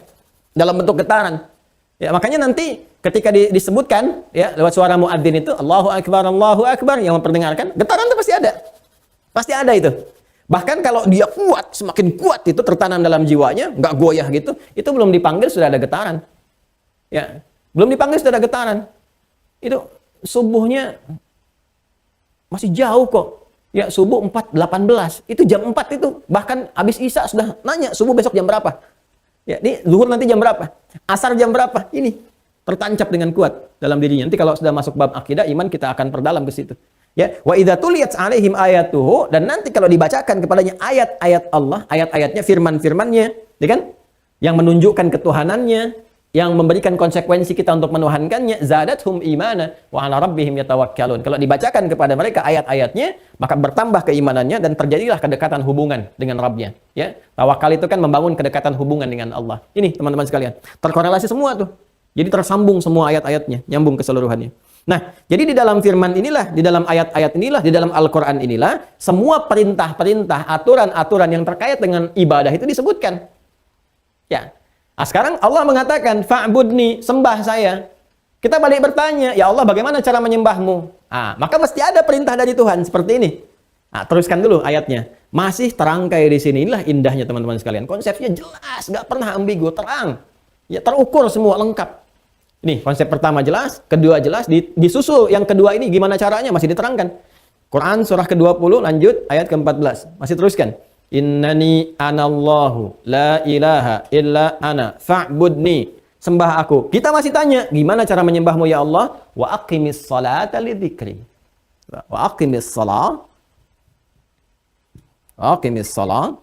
S2: dalam bentuk getaran. Ya, makanya nanti ketika disebutkan ya lewat suara muadzin itu Allahu Akbar yang memperdengarkan, getaran itu pasti ada. Pasti ada itu. Bahkan kalau dia kuat, semakin kuat itu tertanam dalam jiwanya, nggak goyah gitu, itu belum dipanggil sudah ada getaran. Ya, belum dipanggil sudah ada getaran. Itu subuhnya masih jauh kok. Ya, subuh 4.18. Itu jam 4 itu. Bahkan habis Isya sudah nanya, subuh besok jam berapa? Ya, ini zuhur nanti jam berapa? Asar jam berapa? Ini tertancap dengan kuat dalam dirinya. Nanti kalau sudah masuk bab akidah, iman kita akan perdalam ke situ. Ya, wa idza tuliyat 'alaihim ayatuhu, dan nanti kalau dibacakan kepadanya ayat-ayat Allah, ayat-ayatnya, firman-firmannya, ya kan? Yang menunjukkan ketuhanannya, yang memberikan konsekuensi kita untuk menuhankannya, zadathum imana wa 'ala rabbihim yatawakkalun. Kalau dibacakan kepada mereka ayat-ayatnya, maka bertambah keimanannya dan terjadilah kedekatan hubungan dengan Rabbnya. Ya, tawakal itu kan membangun kedekatan hubungan dengan Allah. Ini teman-teman sekalian, terkorelasi semua tuh. Jadi tersambung semua ayat-ayatnya, nyambung keseluruhannya. Nah, jadi di dalam firman inilah, di dalam ayat-ayat inilah, di dalam Al-Quran inilah, semua perintah-perintah, aturan-aturan yang terkait dengan ibadah itu disebutkan. Ya. Nah, sekarang Allah mengatakan, fa'budni, sembah saya. Kita balik bertanya, ya Allah bagaimana cara menyembahmu? Nah, maka mesti ada perintah dari Tuhan seperti ini. Nah, teruskan dulu ayatnya. Masih terangkai di sini. Inilah indahnya teman-teman sekalian. Konsepnya jelas, nggak pernah ambigu, terang. Ya, terukur semua, lengkap. Ini konsep pertama jelas, kedua jelas, disusul yang kedua ini gimana caranya masih diterangkan. Quran surah ke-20 lanjut ayat ke-14. Masih teruskan. Innani anallahu la ilaha illa ana fa'budni. Sembah aku. Kita masih tanya, gimana cara menyembahmu ya Allah? Wa aqimis salata lidzikri. Wa aqimis salat. Wa aqimis salat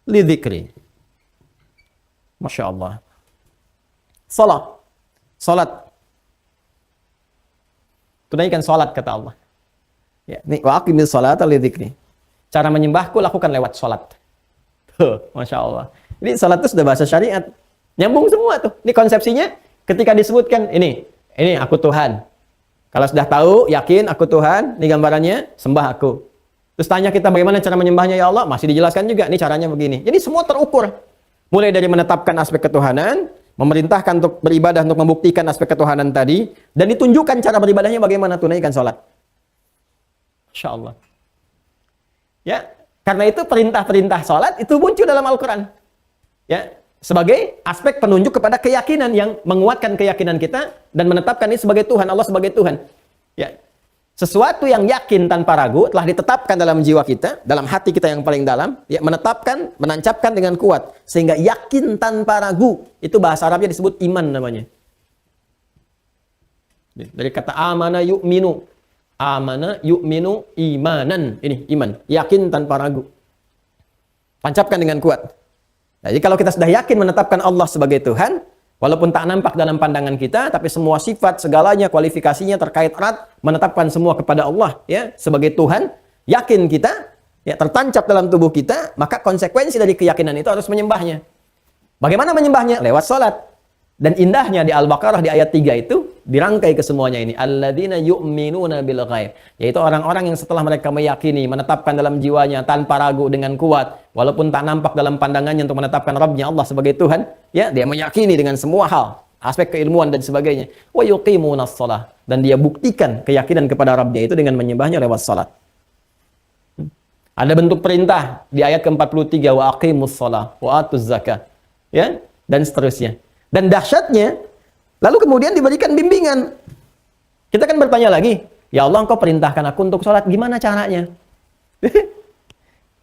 S2: lidzikri. Masya Allah. Salat. Tunaikan salat kata Allah. Ya, nih wa aqimis salata lidzikri. Cara menyembahku lakukan lewat salat. Tuh, Masya Allah. Ini salat itu sudah bahasa syariat. Nyambung semua tuh. Ini konsepsinya ketika disebutkan ini aku Tuhan. Kalau sudah tahu, yakin aku Tuhan, ini gambarannya, sembah aku. Terus tanya kita bagaimana cara menyembahnya ya Allah, masih dijelaskan juga, ini caranya begini. Jadi semua terukur. Mulai dari menetapkan aspek ketuhanan, memerintahkan untuk beribadah, untuk membuktikan aspek ketuhanan tadi, dan ditunjukkan cara beribadahnya bagaimana, tunaikan sholat. Masya Allah. Ya, karena itu perintah-perintah sholat itu muncul dalam Al-Quran. Ya, sebagai aspek penunjuk kepada keyakinan yang menguatkan keyakinan kita dan menetapkan ini sebagai Tuhan, Allah sebagai Tuhan. Ya, sesuatu yang yakin tanpa ragu telah ditetapkan dalam jiwa kita, dalam hati kita yang paling dalam, ya, menetapkan, menancapkan dengan kuat sehingga yakin tanpa ragu. Itu bahasa Arabnya disebut iman namanya. Dari kata amana yu'minu. Amana yu'minu imanan. Ini iman, yakin tanpa ragu. Tancapkan dengan kuat. Jadi kalau kita sudah yakin menetapkan Allah sebagai Tuhan, walaupun tak nampak dalam pandangan kita, tapi semua sifat, segalanya, kualifikasinya terkait erat, menetapkan semua kepada Allah ya sebagai Tuhan, yakin kita, ya tertancap dalam tubuh kita, maka konsekuensi dari keyakinan itu harus menyembahnya. Bagaimana menyembahnya? Lewat salat. Dan indahnya di Al-Baqarah di ayat 3 itu dirangkai ke semuanya ini. Alladzina yu'minuna bil ghaib. Yaitu orang-orang yang setelah mereka meyakini, menetapkan dalam jiwanya tanpa ragu dengan kuat, walaupun tak nampak dalam pandangannya untuk menetapkan Rabbnya Allah sebagai Tuhan, ya, dia meyakini dengan semua hal, aspek keilmuan dan sebagainya. Wa yuqimunas shalah, dan dia buktikan keyakinan kepada Rabbnya itu dengan menyembahnya lewat salat. Ada bentuk perintah di ayat ke-43, wa aqimus shalah wa atuz zakah. Ya, dan seterusnya. Dan dahsyatnya, lalu kemudian diberikan bimbingan. Kita kan bertanya lagi, ya Allah engkau perintahkan aku untuk sholat, gimana caranya?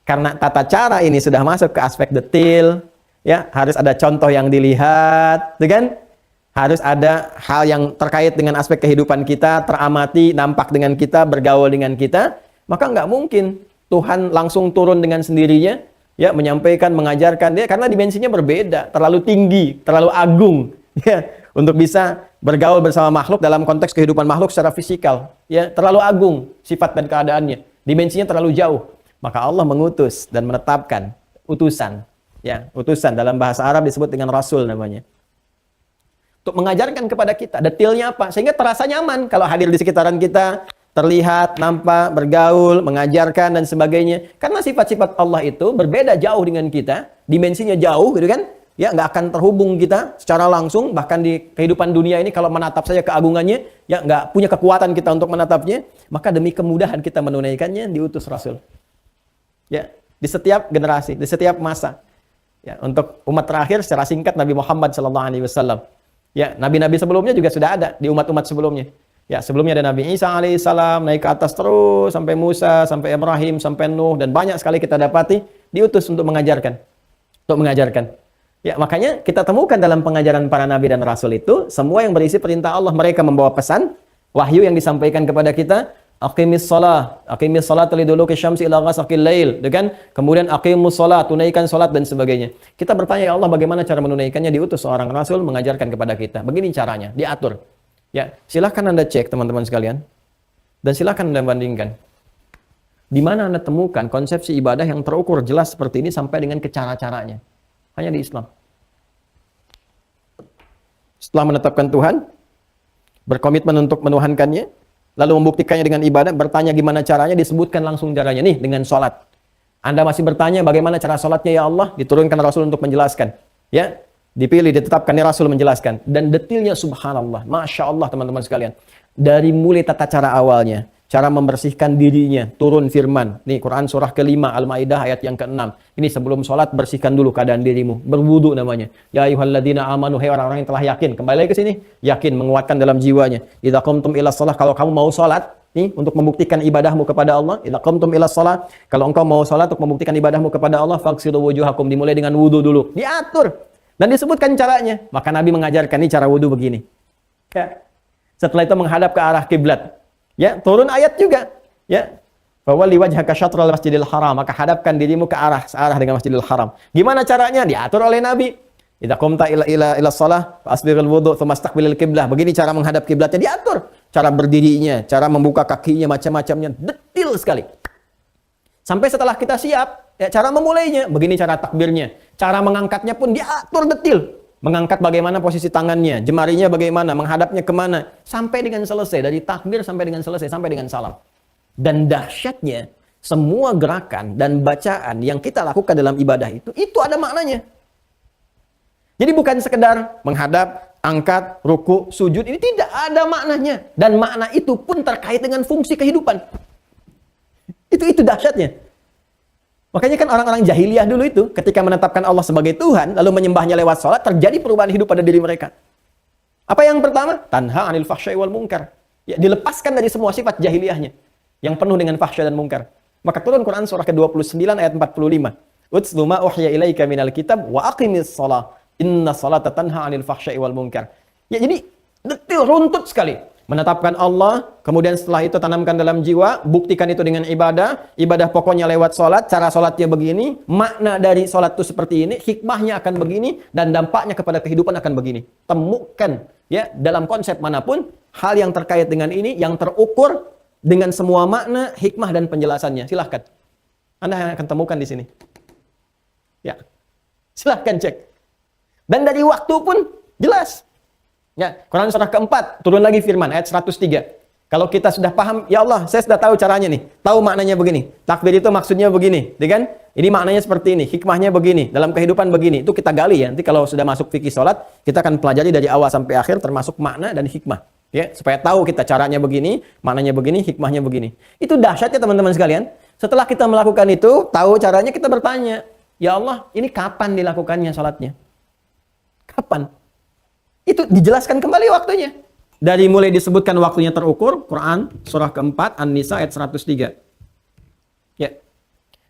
S2: Karena tata cara ini sudah masuk ke aspek detil, ya harus ada contoh yang dilihat, kan? Harus ada hal yang terkait dengan aspek kehidupan kita, teramati, nampak dengan kita, bergaul dengan kita, maka nggak mungkin Tuhan langsung turun dengan sendirinya, ya, menyampaikan, mengajarkan dia, karena dimensinya berbeda, terlalu tinggi, terlalu agung, ya, untuk bisa bergaul bersama makhluk dalam konteks kehidupan makhluk secara fisikal, ya, terlalu agung sifat dan keadaannya. dimensinya terlalu jauh. Maka Allah mengutus dan menetapkan utusan. Ya, utusan dalam bahasa Arab disebut dengan rasul namanya. Untuk mengajarkan kepada kita detailnya apa sehingga terasa nyaman kalau hadir di sekitaran kita, terlihat, nampak, bergaul, mengajarkan dan sebagainya. Karena sifat-sifat Allah itu berbeda jauh dengan kita, dimensinya jauh gitu kan? Ya, nggak akan terhubung kita secara langsung, bahkan di kehidupan dunia ini kalau menatap saja keagungannya, ya nggak punya kekuatan kita untuk menatapnya, maka demi kemudahan kita menunaikannya diutus Rasul. Ya, di setiap generasi, di setiap masa. Ya, untuk umat terakhir secara singkat Nabi Muhammad SAW. Ya, nabi-nabi sebelumnya juga sudah ada di umat-umat sebelumnya. Ya, sebelumnya ada Nabi Isa alaihissalam naik ke atas terus sampai Musa, sampai Ibrahim, sampai Nuh dan banyak sekali kita dapati diutus untuk mengajarkan. Untuk mengajarkan. Ya, makanya kita temukan dalam pengajaran para nabi dan rasul itu semua yang berisi perintah Allah, mereka membawa pesan, wahyu yang disampaikan kepada kita. Aqimis salat liduluki syamsi ila ghasaqil lail, kan? Kemudian aqimus salat, tunaikan salat dan sebagainya. Kita bertanya, ya Allah, bagaimana cara menunaikannya? Diutus seorang rasul mengajarkan kepada kita. Begini caranya, diatur. Ya, silahkan Anda cek teman-teman sekalian. Dan silahkan Anda bandingkan. Di mana Anda temukan konsepsi ibadah yang terukur jelas seperti ini sampai dengan ke cara-caranya? Hanya di Islam. Setelah menetapkan Tuhan, berkomitmen untuk menuhankannya, lalu membuktikannya dengan ibadah, bertanya gimana caranya, disebutkan langsung caranya. Nih, dengan sholat. Anda masih bertanya bagaimana cara sholatnya, ya Allah, diturunkan Rasul untuk menjelaskan. Ya, dipilih, ditetapkan Rasul menjelaskan. Dan detailnya subhanallah, Masya Allah teman-teman sekalian. Dari mulai tata cara awalnya, cara membersihkan dirinya, turun firman. Nih, Quran surah ke-5, Al-Maidah ayat yang ke-6. Ini sebelum sholat, bersihkan dulu keadaan dirimu. Berwudu namanya. Ya ayyuhalladzina amanu, hai orang-orang yang telah yakin. Kembali lagi ke sini. Yakin, menguatkan dalam jiwanya. Idza qumtum ila shalah, kalau kamu mau sholat, nih, untuk membuktikan ibadahmu kepada Allah. Idza qumtum ila shalah, kalau engkau mau sholat untuk membuktikan ibadahmu kepada Allah, faghsilu wujuhakum, dimulai dengan wudu dulu. Diatur. Dan disebutkan caranya. Maka Nabi mengajarkan, nih cara wudu begini. Ya. Setelah itu menghadap ke arah kiblat. Ya, turun ayat juga. Ya. Fawalli wajhaka syatral masjidil haram, maka hadapkan dirimu ke arah searah dengan Masjidil Haram. Gimana caranya? Diatur oleh Nabi. Idza qumta ila shalah fasbiril wudu tsumma istaqbilil qiblah. Begini cara menghadap kiblatnya, diatur. Cara berdirinya, cara membuka kakinya, macam-macamnya, detail sekali. Sampai setelah kita siap, ya cara memulainya, begini cara takbirnya. Cara mengangkatnya pun diatur detail. Mengangkat bagaimana posisi tangannya, jemarinya bagaimana, menghadapnya kemana, sampai dengan selesai, dari takbir sampai dengan selesai, sampai dengan salam. Dan dahsyatnya, semua gerakan dan bacaan yang kita lakukan dalam ibadah itu ada maknanya. Jadi bukan sekedar menghadap, angkat, ruku, sujud, ini tidak ada maknanya. Dan makna itu pun terkait dengan fungsi kehidupan. Itu dahsyatnya. Makanya kan orang-orang jahiliyah dulu itu ketika menetapkan Allah sebagai Tuhan lalu menyembahnya lewat sholat, terjadi perubahan hidup pada diri mereka. Apa yang pertama? Tanha 'anil fahsya'i wal munkar. Ya, dilepaskan dari semua sifat jahiliyahnya yang penuh dengan fahsya dan munkar. Maka turun Quran surah ke-29 ayat 45. Utslu ma uhya ilaika minal kitab wa aqimis shalah. Inna salata tanha 'anil fahsya'i wal munkar. Ya, jadi detail, runtut sekali. Menetapkan Allah, kemudian setelah itu tanamkan dalam jiwa, buktikan itu dengan ibadah. Ibadah pokoknya lewat sholat, cara sholatnya begini, makna dari sholat itu seperti ini, hikmahnya akan begini, dan dampaknya kepada kehidupan akan begini. Temukan ya dalam konsep manapun hal yang terkait dengan ini, yang terukur dengan semua makna, hikmah dan penjelasannya. Silahkan. Anda akan temukan di sini. Ya, silahkan cek. Dan dari waktu pun jelas. Ya, Quran surah keempat, turun lagi firman, ayat 103. Kalau kita sudah paham, ya Allah, saya sudah tahu caranya nih. Tahu maknanya begini. Takbir itu maksudnya begini, kan? Ini maknanya seperti ini, hikmahnya begini, dalam kehidupan begini. Itu kita gali ya. Nanti kalau sudah masuk fikih sholat, kita akan pelajari dari awal sampai akhir, termasuk makna dan hikmah. Ya, supaya tahu kita caranya begini, maknanya begini, hikmahnya begini. Itu dahsyatnya teman-teman sekalian. Setelah kita melakukan itu, tahu caranya, kita bertanya, ya Allah, ini kapan dilakukannya sholatnya? Kapan? Itu dijelaskan kembali waktunya. Dari mulai disebutkan waktunya terukur, Quran surah keempat An-Nisa ayat 103. Ya.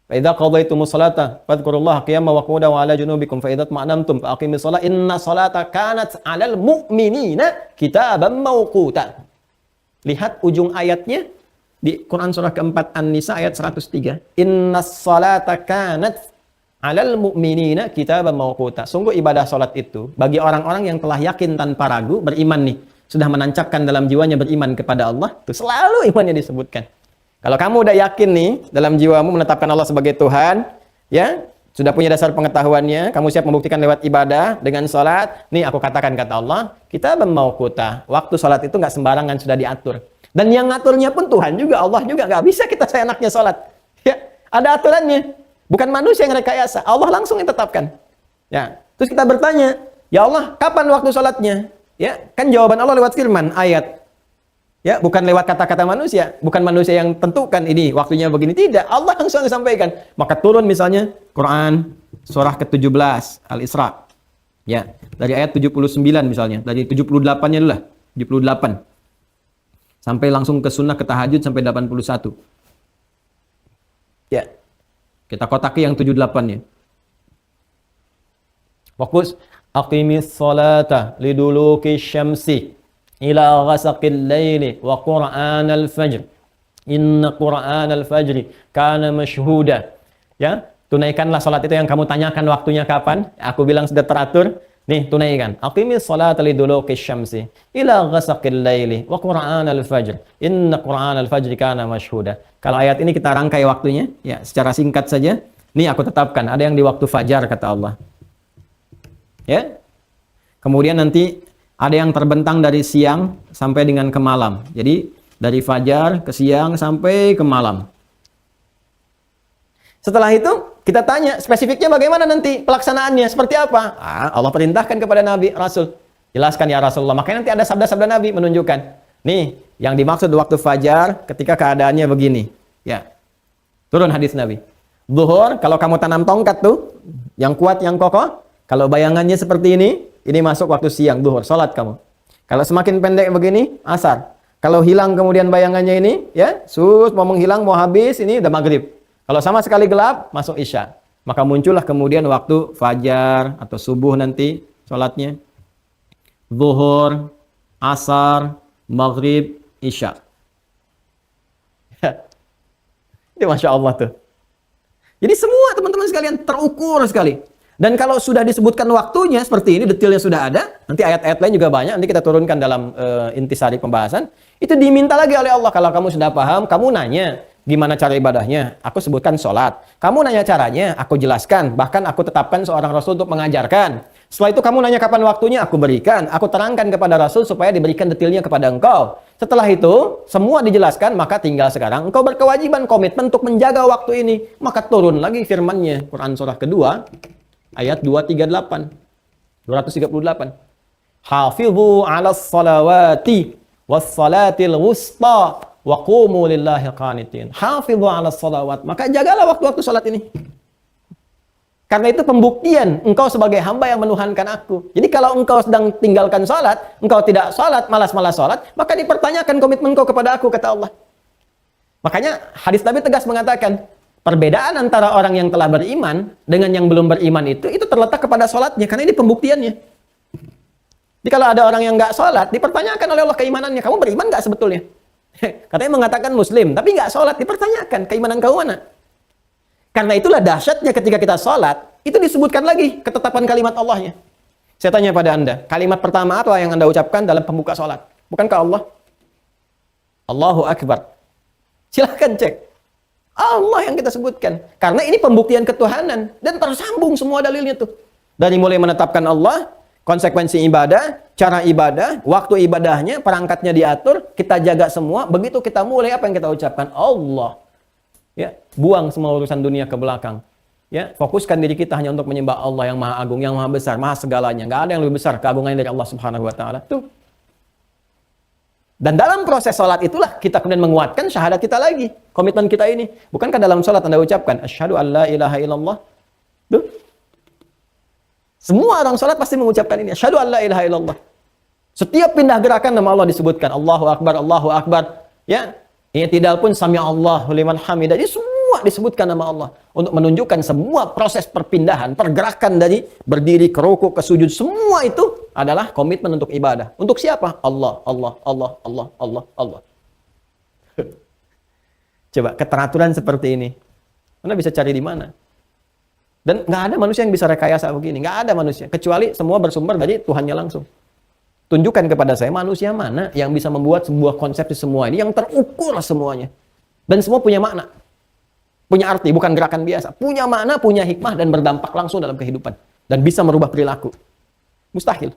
S2: Fa idza qadaytumus salata fadhkurullaha qiyaman wa qu'udan wa 'ala junubikum fa idza tma'nantum fa aqimis salata inna salata kanat 'alal mu'minina kitaban mawquta. Lihat ujung ayatnya di Quran surah keempat An-Nisa ayat 103. Innas salata kanat 'alal mu'minina kitaban mawquta. Sungguh ibadah salat itu bagi orang-orang yang telah yakin tanpa ragu, beriman nih, sudah menancapkan dalam jiwanya beriman kepada Allah, itu selalu imannya disebutkan. Kalau kamu udah yakin nih dalam jiwamu menetapkan Allah sebagai Tuhan, ya, sudah punya dasar pengetahuannya, kamu siap membuktikan lewat ibadah dengan salat. Nih aku katakan kata Allah, kita mau kuta. Waktu salat itu nggak sembarangan, sudah diatur. Dan yang ngaturnya pun Tuhan juga, Allah juga. Nggak bisa kita seenaknya salat. Ya, ada aturannya. Bukan manusia yang rekayasa, Allah langsung yang tetapkan. Ya, terus kita bertanya, ya Allah, kapan waktu salatnya? Ya, kan jawaban Allah lewat firman, ayat. Ya, bukan lewat kata-kata manusia, bukan manusia yang tentukan ini waktunya begini, tidak. Allah langsung sampaikan. Maka turun misalnya Quran surah ke-17 Al-Isra. Ya, dari ayat 79 misalnya, dari 78-nya dulu lah, 78. Sampai langsung ke sunnah ke tahajud sampai 81. Ya. Kita kotaki yang 78-nya. Fokus aqimis salata liduluki syamsi ila ghasaqil laili wa qur'anal fajr. Inna qur'anal fajri kana mashhuda. Ya, tunaikanlah salat itu yang kamu tanyakan waktunya kapan. Aku bilang sudah teratur. Nih, tunaikan. Aqimis salata liduluki syamsi ila ghasaqil laili wa qur'anal fajr. Inna qur'anal fajri kana mashhuda. Kalau ayat ini kita rangkai waktunya, ya, secara singkat saja. Nih aku tetapkan, ada yang di waktu fajar kata Allah. Ya. Kemudian nanti ada yang terbentang dari siang sampai dengan ke malam. Jadi dari fajar ke siang sampai ke malam. Setelah itu kita tanya spesifiknya bagaimana nanti pelaksanaannya, seperti apa? Allah perintahkan kepada Nabi, Rasul. Jelaskan ya Rasulullah. Makanya nanti ada sabda-sabda Nabi menunjukkan. Nih, yang dimaksud waktu fajar ketika keadaannya begini. Ya. Turun hadis Nabi. Zuhur, kalau kamu tanam tongkat tuh, yang kuat, yang kokoh. Kalau bayangannya seperti ini masuk waktu siang, zuhur, salat kamu. Kalau semakin pendek begini, asar. Kalau hilang kemudian bayangannya ini, ya, mau menghilang, mau habis, ini udah maghrib. Kalau sama sekali gelap, masuk isya. Maka muncullah kemudian waktu fajar atau subuh nanti, salatnya. Zuhur, asar, maghrib, isya. Ini Masya Allah tuh. Jadi semua teman-teman sekalian terukur sekali. Dan kalau sudah disebutkan waktunya seperti ini, detailnya sudah ada, nanti ayat-ayat lain juga banyak, nanti kita turunkan dalam intisari pembahasan, itu diminta lagi oleh Allah. Kalau kamu sudah paham, kamu nanya, gimana cara ibadahnya? Aku sebutkan sholat. Kamu nanya caranya, aku jelaskan. Bahkan aku tetapkan seorang Rasul untuk mengajarkan. Setelah itu kamu nanya kapan waktunya, aku berikan. Aku terangkan kepada Rasul supaya diberikan detailnya kepada engkau. Setelah itu, semua dijelaskan, maka tinggal sekarang engkau berkewajiban, komitmen untuk menjaga waktu ini. Maka turun lagi firman-Nya. Quran surah kedua, ayat 238. Hafidhu 'alas salawati was salatil wusta wa qumu lillahi qanitin. Hafidhu 'alas salawat. Maka jagalah waktu-waktu salat ini. Karena itu pembuktian engkau sebagai hamba yang menuhankan aku. Jadi kalau engkau sedang tinggalkan salat, engkau tidak salat, malas-malas salat, maka dipertanyakan komitmen engkau kepada aku, kata Allah. Makanya hadis Nabi tegas mengatakan, perbedaan antara orang yang telah beriman dengan yang belum beriman itu terletak kepada salatnya, karena ini pembuktiannya. Jadi kalau ada orang yang nggak salat, dipertanyakan oleh Allah keimanannya. Kamu beriman nggak sebetulnya? Katanya mengatakan muslim, tapi nggak salat, dipertanyakan keimanan kamu mana? Karena itulah dahsyatnya ketika kita salat, itu disebutkan lagi ketetapan kalimat Allahnya. Saya tanya pada Anda, kalimat pertama apa yang Anda ucapkan dalam pembuka salat? Bukankah Allah? Allahu Akbar. Silahkan cek. Allah yang kita sebutkan. Karena ini pembuktian ketuhanan. Dan tersambung semua dalilnya tuh. Dari mulai menetapkan Allah, konsekuensi ibadah, cara ibadah, waktu ibadahnya, perangkatnya diatur, kita jaga semua. Begitu kita mulai, apa yang kita ucapkan? Allah. Ya, buang semua urusan dunia ke belakang. Ya, fokuskan diri kita hanya untuk menyembah Allah yang Maha Agung, yang Maha Besar, Maha segalanya. Nggak ada yang lebih besar keagungannya dari Allah Subhanahu wa taala. Tuh. Dan dalam proses salat itulah kita kemudian menguatkan syahadat kita lagi, komitmen kita ini. Bukankah dalam salat Anda ucapkan asyhadu alla ilaha illallah? Tuh. Semua orang salat pasti mengucapkan ini, asyhadu alla ilaha illallah. Setiap pindah gerakan nama Allah disebutkan, Allahu Akbar, Allahu Akbar. Ya. I'tidal pun sami Allahu liman hamidah. Jadi semua disebutkan nama Allah untuk menunjukkan semua proses perpindahan, pergerakan dari berdiri ke ruku, ke sujud, semua itu adalah komitmen untuk ibadah. Untuk siapa? Allah, Allah, Allah, Allah, Allah, Allah. Coba keteraturan seperti ini, Anda bisa cari di mana? Dan nggak ada manusia yang bisa rekayasa begini, nggak ada manusia, kecuali semua bersumber dari Tuhannya langsung. Tunjukkan kepada saya manusia mana yang bisa membuat sebuah konsepsi semua ini yang terukur semuanya. Dan semua punya makna. Punya arti, bukan gerakan biasa. Punya makna, punya hikmah, dan berdampak langsung dalam kehidupan. Dan bisa merubah perilaku. Mustahil.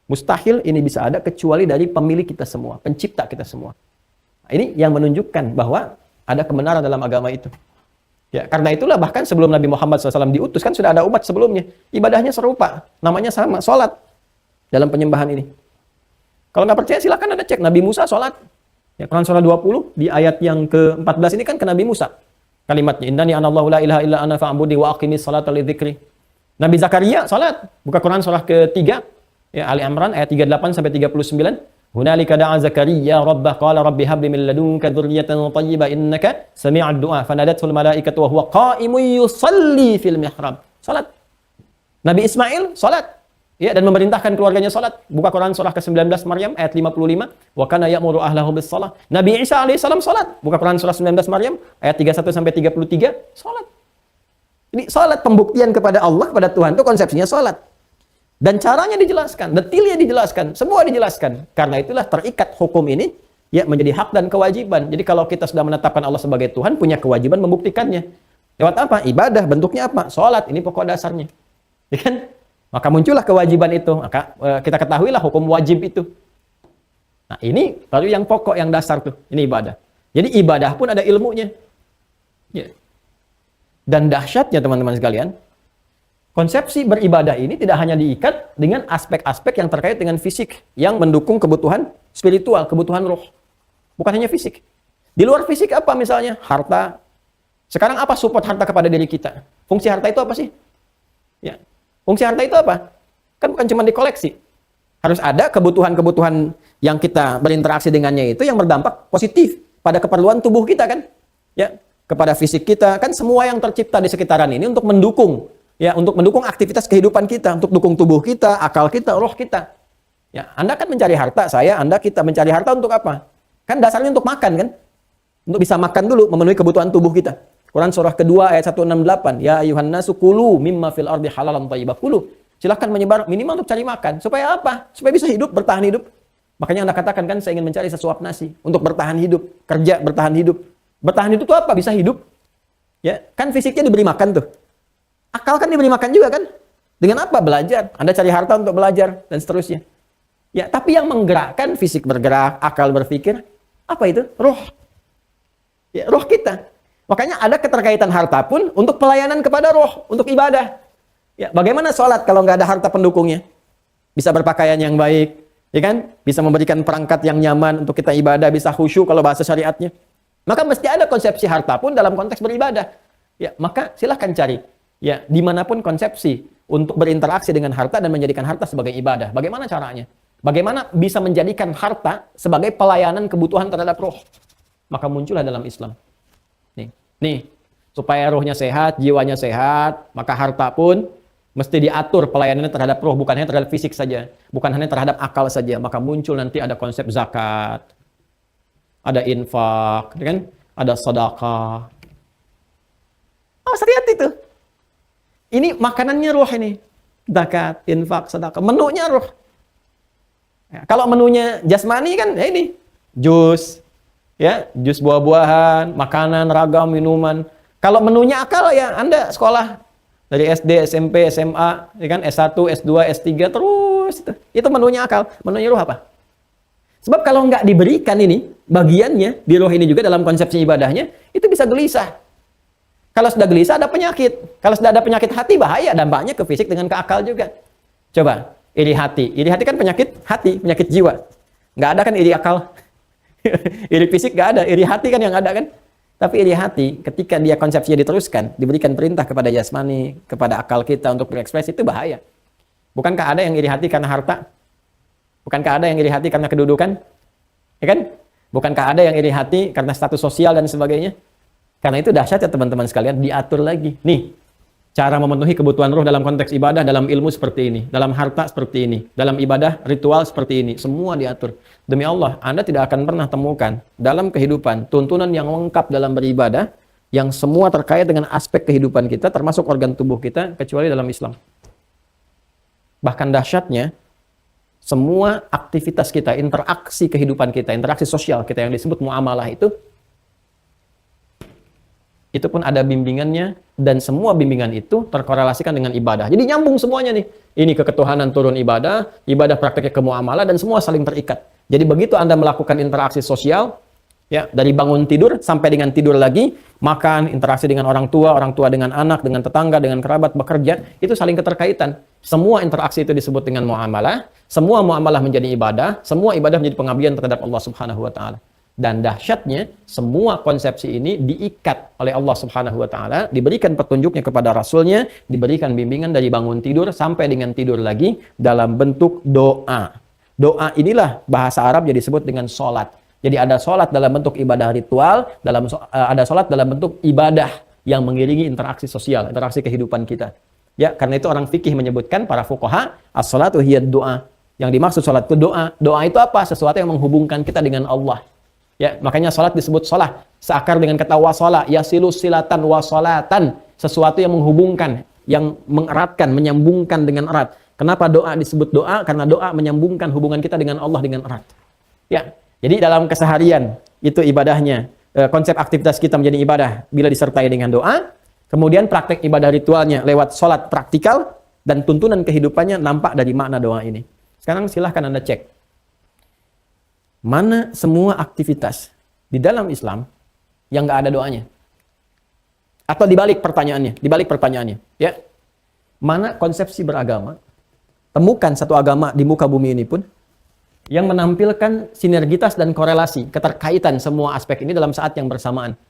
S2: Mustahil ini bisa ada kecuali dari pemilik kita semua, pencipta kita semua. Nah, ini yang menunjukkan bahwa ada kebenaran dalam agama itu. Ya, karena itulah bahkan sebelum Nabi Muhammad SAW diutus, kan sudah ada umat sebelumnya. Ibadahnya serupa, namanya sama, sholat. Dalam penyembahan ini. Kalau nggak percaya silakan Anda cek. Nabi Musa sholat. Ya, Quran surah 20 di ayat yang ke-14 ini kan ke Nabi Musa. Kalimatnya, innani anallahu la ilaha illa ana fa'budi wa aqimis salata li dzikri. Nabi Zakaria salat. Buka Quran surah ke-3 ya Ali Imran ayat 38 sampai 39. Hunalika da'a Zakaria rabbah qala rabbi habli min ladunka dzurriyyatan thayyibah innaka sami'ud du'a fanadatul malaikatu wa huwa qa'imun yusalli fil mihrab. Salat. Nabi Ismail salat. Ya, dan memerintahkan keluarganya salat. Buka Quran surah ke-19 Maryam ayat 55. Wa kana ya'muru ahlahu bis shalah. Nabi Isa alaihissalam salat. Buka Quran surah 19 Maryam ayat 31 sampai 33 salat. Ini salat pembuktian kepada Allah, kepada Tuhan itu konsepsinya salat. Dan caranya dijelaskan, detailnya dijelaskan, semua dijelaskan. Karena itulah terikat hukum ini ya menjadi hak dan kewajiban. Jadi kalau kita sudah menetapkan Allah sebagai Tuhan, punya kewajiban membuktikannya. Lewat apa? Ibadah. Bentuknya apa? Salat. Ini pokok dasarnya. Ya kan? Maka muncullah kewajiban itu. Maka kita ketahuilah hukum wajib itu. Nah, ini baru yang pokok, yang dasar tuh. Ini ibadah. Jadi ibadah pun ada ilmunya. Ya. Dan dahsyatnya teman-teman sekalian, konsepsi beribadah ini tidak hanya diikat dengan aspek-aspek yang terkait dengan fisik, yang mendukung kebutuhan spiritual, kebutuhan roh. Bukan hanya fisik. Di luar fisik apa misalnya? Harta. Sekarang apa support harta kepada diri kita? Fungsi harta itu apa sih? Ya. Fungsi harta itu apa? Kan bukan cuma dikoleksi. Harus ada kebutuhan-kebutuhan yang kita berinteraksi dengannya itu yang berdampak positif pada keperluan tubuh kita kan? Ya, kepada fisik kita. Kan semua yang tercipta di sekitaran ini untuk mendukung, ya, untuk mendukung aktivitas kehidupan kita, untuk dukung tubuh kita, akal kita, roh kita. Ya, Anda kan mencari harta, kita mencari harta untuk apa? Kan dasarnya untuk makan kan? Untuk bisa makan dulu, memenuhi kebutuhan tubuh kita. Quran surah kedua ayat 168. Ya ayuhan nasu kulu mimma fil ardi halalan thayyibah. Kulu. Silahkan menyebar minimal untuk cari makan. Supaya apa? Supaya bisa hidup, bertahan hidup. Makanya Anda katakan kan saya ingin mencari sesuap nasi untuk bertahan hidup, kerja bertahan hidup. Bertahan hidup itu apa? Bisa hidup. Ya, kan fisiknya diberi makan tuh. Akal kan diberi makan juga kan? Dengan apa? Belajar. Anda cari harta untuk belajar dan seterusnya. Ya, tapi yang menggerakkan fisik bergerak, akal berpikir, apa itu? Roh. Ya, roh kita. Makanya ada keterkaitan harta pun untuk pelayanan kepada roh, untuk ibadah. Ya, bagaimana sholat kalau nggak ada harta pendukungnya? Bisa berpakaian yang baik, ya kan? Bisa memberikan perangkat yang nyaman untuk kita ibadah, bisa khusyuk kalau bahasa syariatnya. Maka mesti ada konsepsi harta pun dalam konteks beribadah. Ya, maka silahkan cari. Ya, dimanapun konsepsi untuk berinteraksi dengan harta dan menjadikan harta sebagai ibadah. Bagaimana caranya? Bagaimana bisa menjadikan harta sebagai pelayanan kebutuhan terhadap roh? Maka muncullah dalam Islam. Nih, supaya rohnya sehat, jiwanya sehat, maka harta pun mesti diatur pelayanannya terhadap roh, bukan hanya terhadap fisik saja, bukan hanya terhadap akal saja. Maka muncul nanti ada konsep zakat, ada infak, kan? Ada sedekah. Oh, syariat itu. Ini makanannya roh ini. Zakat, infak, sedekah. Menunya roh. Ya, kalau menunya jasmani kan ya ini, jus, ya, jus buah-buahan, makanan, ragam, minuman. Kalau menunya akal ya Anda sekolah dari SD, SMP, SMA, ya kan, S1, S2, S3 terus itu menunya akal. Menunya roh apa? Sebab kalau nggak diberikan ini bagiannya di roh ini juga dalam konsepsi ibadahnya, itu bisa gelisah. Kalau sudah gelisah ada penyakit. Kalau sudah ada penyakit hati bahaya, dampaknya ke fisik dengan ke akal juga. Coba iri hati. Iri hati kan penyakit hati, penyakit jiwa. Nggak ada kan iri akal. Iri fisik nggak ada, iri hati kan yang ada kan. Tapi iri hati, ketika dia konsepsinya diteruskan, diberikan perintah kepada jasmani, kepada akal kita untuk berekspresi, itu bahaya. Bukankah ada yang iri hati karena harta? Bukankah ada yang iri hati karena kedudukan? Ya kan? Bukankah ada yang iri hati karena status sosial dan sebagainya? Karena itu dahsyat ya teman-teman sekalian, diatur lagi. Nih, cara memenuhi kebutuhan roh dalam konteks ibadah, dalam ilmu seperti ini, dalam harta seperti ini, dalam ibadah, ritual seperti ini, semua diatur. Demi Allah, Anda tidak akan pernah temukan dalam kehidupan tuntunan yang lengkap dalam beribadah, yang semua terkait dengan aspek kehidupan kita, termasuk organ tubuh kita, kecuali dalam Islam. Bahkan dahsyatnya, semua aktivitas kita, interaksi kehidupan kita, interaksi sosial kita yang disebut muamalah itu pun ada bimbingannya, dan semua bimbingan itu terkorelasikan dengan ibadah. Jadi nyambung semuanya nih. Ini ke ketuhanan turun ibadah, ibadah prakteknya ke muamalah, dan semua saling terikat. Jadi begitu Anda melakukan interaksi sosial, ya, dari bangun tidur sampai dengan tidur lagi, makan, interaksi dengan orang tua dengan anak, dengan tetangga, dengan kerabat, bekerja, itu saling keterkaitan. Semua interaksi itu disebut dengan muamalah, semua muamalah menjadi ibadah, semua ibadah menjadi pengabdian terhadap Allah Subhanahu wa taala. Dan dahsyatnya, semua konsepsi ini diikat oleh Allah Subhanahu wa taala, diberikan petunjuknya kepada Rasulnya, diberikan bimbingan dari bangun tidur sampai dengan tidur lagi dalam bentuk doa. Doa inilah bahasa Arab jadi disebut dengan sholat. Jadi ada sholat dalam bentuk ibadah ritual, ada sholat dalam bentuk ibadah yang mengiringi interaksi sosial, interaksi kehidupan kita. Ya, karena itu orang fikih menyebutkan, para fuqaha, as-sholatu hiyad doa. Yang dimaksud sholat itu doa. Doa itu apa? Sesuatu yang menghubungkan kita dengan Allah. Ya, makanya salat disebut shalah, seakar dengan kata wasala, yasilu silatan wasolatan, sesuatu yang menghubungkan, yang mengeratkan, menyambungkan dengan erat. Kenapa doa disebut doa? Karena doa menyambungkan hubungan kita dengan Allah dengan erat. Ya, jadi dalam keseharian itu ibadahnya, konsep aktivitas kita menjadi ibadah bila disertai dengan doa, kemudian praktek ibadah ritualnya lewat salat praktikal, dan tuntunan kehidupannya nampak dari makna doa ini. Sekarang silahkan Anda cek. Mana semua aktivitas di dalam Islam yang nggak ada doanya? Atau dibalik pertanyaannya, ya, mana konsepsi beragama? Temukan satu agama di muka bumi ini pun yang menampilkan sinergitas dan korelasi, keterkaitan semua aspek ini dalam saat yang bersamaan.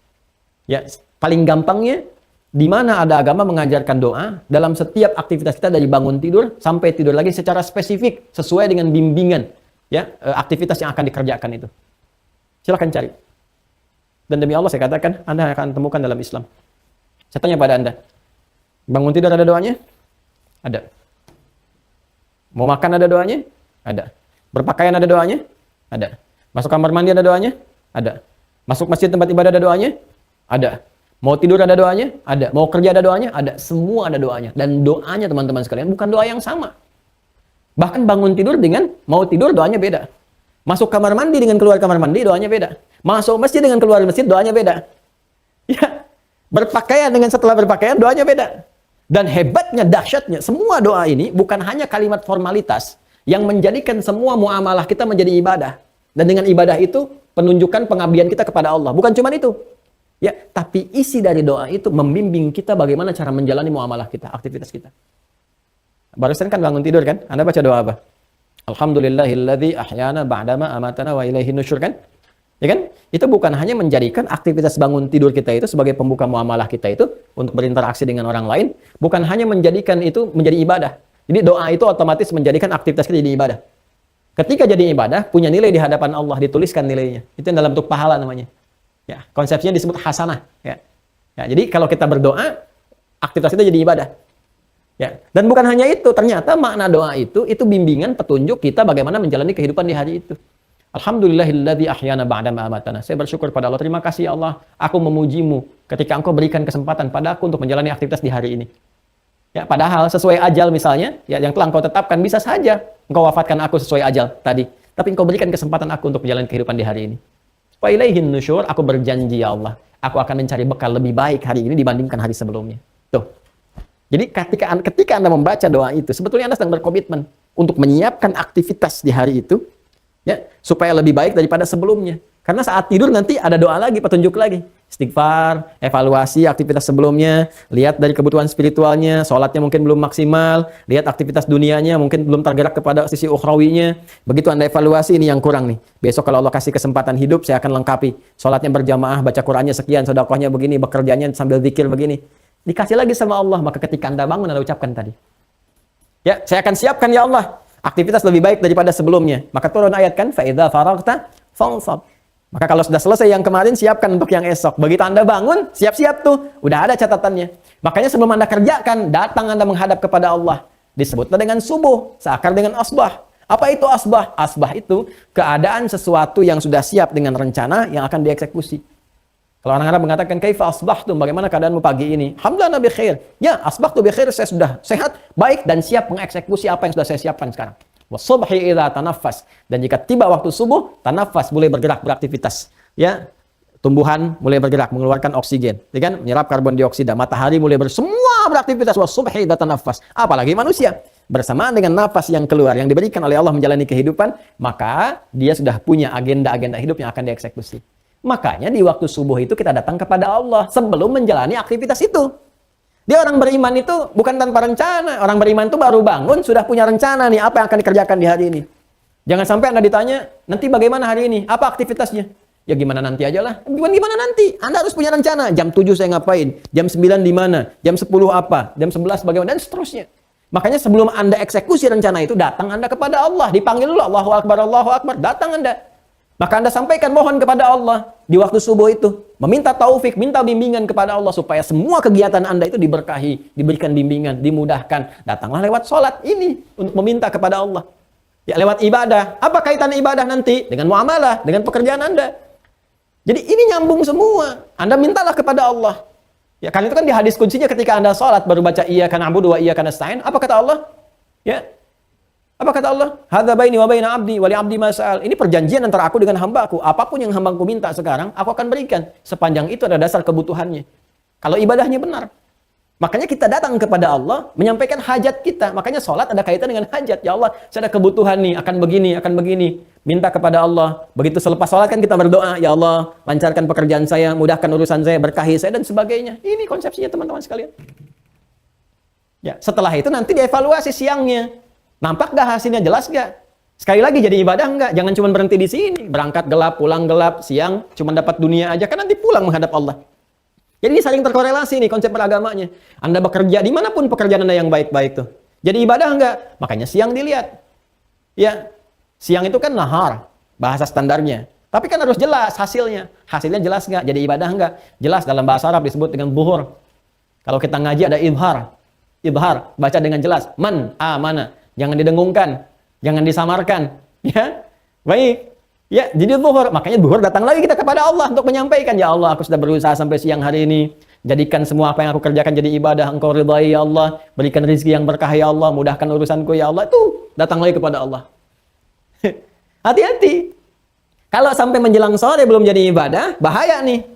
S2: Ya, paling gampangnya, di mana ada agama mengajarkan doa dalam setiap aktivitas kita dari bangun tidur sampai tidur lagi secara spesifik sesuai dengan bimbingan. Ya, aktivitas yang akan dikerjakan itu. Silakan cari. Dan demi Allah saya katakan, Anda akan temukan dalam Islam. Saya tanya pada Anda, bangun tidur ada doanya? Ada. Mau makan ada doanya? Ada. Berpakaian ada doanya? Ada. Masuk kamar mandi ada doanya? Ada. Masuk masjid tempat ibadah ada doanya? Ada. Mau tidur ada doanya? Ada. Mau kerja ada doanya? Ada. Semua ada doanya. Dan doanya teman-teman sekalian bukan doa yang sama. Bahkan bangun tidur dengan mau tidur doanya beda. Masuk kamar mandi dengan keluar kamar mandi doanya beda. Masuk masjid dengan keluar masjid doanya beda. Ya, berpakaian dengan setelah berpakaian doanya beda. Dan hebatnya, dahsyatnya, semua doa ini bukan hanya kalimat formalitas yang menjadikan semua muamalah kita menjadi ibadah. Dan dengan ibadah itu penunjukan pengabdian kita kepada Allah. Bukan cuma itu. Ya, tapi isi dari doa itu membimbing kita bagaimana cara menjalani muamalah kita, aktivitas kita. Barusan kan bangun tidur kan? Anda baca doa apa? Alhamdulillahilladzi ahyana ba'dama amatana wa ilaihi nusyur kan? Ya kan? Itu bukan hanya menjadikan aktivitas bangun tidur kita itu sebagai pembuka muamalah kita itu untuk berinteraksi dengan orang lain, bukan hanya menjadikan itu menjadi ibadah. Jadi doa itu otomatis menjadikan aktivitas kita jadi ibadah. Ketika jadi ibadah, punya nilai di hadapan Allah, dituliskan nilainya. Itu yang dalam bentuk pahala namanya. Ya, konsepnya disebut hasanah, ya. Ya, jadi kalau kita berdoa, aktivitas kita jadi ibadah. Ya, dan bukan hanya itu, ternyata makna doa itu bimbingan petunjuk kita bagaimana menjalani kehidupan di hari itu. Alhamdulillahilladzi ahyana ba'da ma amatana. Saya bersyukur pada Allah, terima kasih ya Allah, aku memujimu ketika Engkau berikan kesempatan padaku untuk menjalani aktivitas di hari ini. Ya, padahal sesuai ajal misalnya, ya yang telah Engkau tetapkan, bisa saja Engkau wafatkan aku sesuai ajal tadi, tapi Engkau berikan kesempatan aku untuk menjalani kehidupan di hari ini. Wa ilaihin nusyur, aku berjanji ya Allah, aku akan mencari bekal lebih baik hari ini dibandingkan hari sebelumnya. Tuh. Jadi ketika Anda membaca doa itu, sebetulnya Anda sedang berkomitmen untuk menyiapkan aktivitas di hari itu, ya, supaya lebih baik daripada sebelumnya. Karena saat tidur nanti ada doa lagi, petunjuk lagi. Istighfar, evaluasi aktivitas sebelumnya, lihat dari kebutuhan spiritualnya, sholatnya mungkin belum maksimal, lihat aktivitas dunianya mungkin belum tergerak kepada sisi ukhrawinya. Begitu Anda evaluasi, ini yang kurang nih. Besok kalau Allah kasih kesempatan hidup, saya akan lengkapi. Sholatnya berjamaah, baca Qur'annya sekian, sedekahnya begini, bekerjanya sambil zikir begini. Dikasih lagi sama Allah, maka ketika Anda bangun, Anda ucapkan tadi. Ya, saya akan siapkan ya Allah, aktivitas lebih baik daripada sebelumnya. Maka turun ayat kan, فَإِذَا فَرَغْتَ فَانْصَبْ. Maka kalau sudah selesai yang kemarin, siapkan untuk yang esok. Begitu Anda bangun, siap-siap tuh. Udah ada catatannya. Makanya sebelum Anda kerjakan, datang Anda menghadap kepada Allah. Disebutlah dengan subuh, seakar dengan asbah. Apa itu asbah? Asbah itu keadaan sesuatu yang sudah siap dengan rencana yang akan dieksekusi. Kalau orang Arab mengatakan, kaifa asbahtum, bagaimana keadaanmu pagi ini? Alhamdulillah bi khair. Ya, asbahtu bi khair, saya sudah sehat, baik, dan siap mengeksekusi apa yang sudah saya siapkan sekarang. Wasubhi idza tanaffas, dan jika tiba waktu subuh, tanaffas, boleh bergerak beraktivitas. Ya, tumbuhan mulai bergerak, mengeluarkan oksigen, ya kan? Menyerap karbon dioksida, matahari mulai semua beraktivitas, was-subhi tatanafas. Apalagi manusia, bersamaan dengan nafas yang keluar, yang diberikan oleh Allah menjalani kehidupan, maka dia sudah punya agenda-agenda hidup yang akan dieksekusi. Makanya di waktu subuh itu kita datang kepada Allah sebelum menjalani aktivitas itu. Dia orang beriman itu bukan tanpa rencana. Orang beriman itu baru bangun, sudah punya rencana nih, apa yang akan dikerjakan di hari ini. Jangan sampai Anda ditanya, nanti bagaimana hari ini? Apa aktivitasnya? Ya gimana nanti aja lah. Gimana nanti? Anda harus punya rencana. Jam 7 saya ngapain? Jam 9 di mana? Jam 10 apa? Jam 11 bagaimana? Dan seterusnya. Makanya sebelum Anda eksekusi rencana itu, datang Anda kepada Allah. Dipanggil dulu, Allahu Akbar, Allahu Akbar. Datang Anda. Maka Anda sampaikan mohon kepada Allah di waktu subuh itu. Meminta taufik, minta bimbingan kepada Allah supaya semua kegiatan Anda itu diberkahi, diberikan bimbingan, dimudahkan. Datanglah lewat sholat ini untuk meminta kepada Allah. Ya lewat ibadah. Apa kaitan ibadah nanti? Dengan muamalah, dengan pekerjaan Anda. Jadi ini nyambung semua. Anda mintalah kepada Allah. Ya karena itu kan di hadis kuncinya ketika Anda sholat baru baca iyyaka na'budu wa iyyaka nasta'in. Apa kata Allah? Ya. Apa kata Allah? Hadza baini wa baina 'abdi wa li 'abdi ma sa'al. Ini perjanjian antara aku dengan hamba-Ku. Apapun yang hamba-Ku minta sekarang, aku akan berikan. Sepanjang itu ada dasar kebutuhannya. Kalau ibadahnya benar. Makanya kita datang kepada Allah menyampaikan hajat kita. Makanya sholat ada kaitan dengan hajat. Ya Allah, saya ada kebutuhan nih, akan begini. Minta kepada Allah. Begitu selepas sholat kan kita berdoa, ya Allah, lancarkan pekerjaan saya, mudahkan urusan saya, berkahi saya dan sebagainya. Ini konsepsinya teman-teman sekalian. Ya, setelah itu nanti dievaluasi siangnya. Nampak gak hasilnya? Jelas gak? Sekali lagi jadi ibadah enggak? Jangan cuma berhenti di sini. Berangkat gelap, pulang gelap, siang cuma dapat dunia aja. Kan nanti pulang menghadap Allah. Jadi ini saling terkorelasi nih konsep beragamanya. Anda bekerja dimanapun pekerjaan Anda yang baik-baik tuh. Jadi ibadah enggak? Makanya siang dilihat. Ya, siang itu kan nahar, bahasa standarnya. Tapi kan harus jelas hasilnya. Hasilnya jelas enggak? Jadi ibadah enggak? Jelas dalam bahasa Arab disebut dengan buhur. Kalau kita ngaji ada ibhar. Ibhar, baca dengan jelas. Man, mana. Jangan didengungkan, jangan disamarkan. Ya, baik. Ya, jadi zuhur. Makanya zuhur datang lagi kita kepada Allah untuk menyampaikan, ya Allah, aku sudah berusaha sampai siang hari ini. Jadikan semua apa yang aku kerjakan jadi ibadah. Engkau ridhai ya Allah. Berikan rezeki yang berkah ya Allah. Mudahkan urusanku ya Allah. Itu datang lagi kepada Allah. Hati-hati. Kalau sampai menjelang sore belum jadi ibadah, bahaya nih.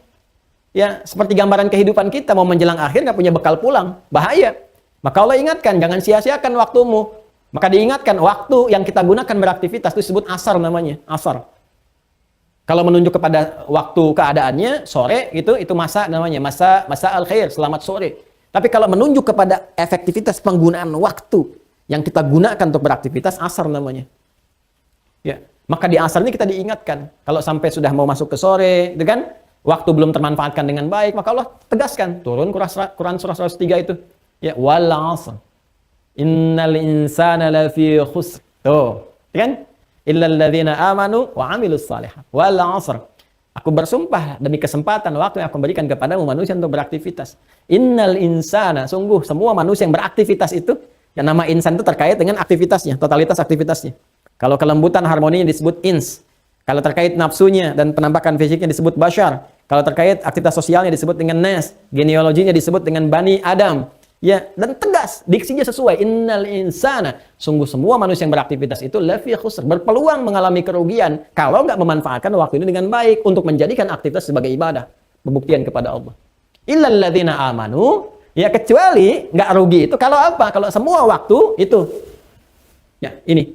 S2: Ya, seperti gambaran kehidupan kita mau menjelang akhir nggak punya bekal pulang, bahaya. Maka Allah ingatkan, jangan sia-siakan waktumu. Maka diingatkan, waktu yang kita gunakan beraktivitas itu disebut asar namanya, asar. Kalau menunjuk kepada waktu keadaannya, sore itu masa namanya, masa al-khair, selamat sore. Tapi kalau menunjuk kepada efektivitas penggunaan waktu yang kita gunakan untuk beraktivitas, asar namanya. Ya, maka di asar ini kita diingatkan, kalau sampai sudah mau masuk ke sore, gitu kan, waktu belum termanfaatkan dengan baik, maka Allah tegaskan, turun Quran surah 103 itu. Ya, wal 'asr. Innal insana lafi khusr. Tuh, kan? Illal ladzina amanu wa 'amilus shalihat. Wal 'asr. Aku bersumpah demi kesempatan waktu yang aku berikan kepadamu manusia untuk beraktivitas. Innal insana, sungguh semua manusia yang beraktivitas itu, yang nama insan itu terkait dengan aktivitasnya, totalitas aktivitasnya. Kalau kelembutan harmoninya disebut ins. Kalau terkait nafsunya dan penampakan fisiknya disebut bashar. Kalau terkait aktivitas sosialnya disebut dengan nas. Genealoginya disebut dengan bani Adam. Ya, dan tegas, diksinya sesuai. Innal insana, sungguh semua manusia yang beraktivitas itu lafi khusr, berpeluang mengalami kerugian kalau nggak memanfaatkan waktu ini dengan baik untuk menjadikan aktivitas sebagai ibadah, pembuktian kepada Allah. Illal ladzina amanu, ya kecuali nggak rugi itu kalau apa? Kalau semua waktu itu, ya ini,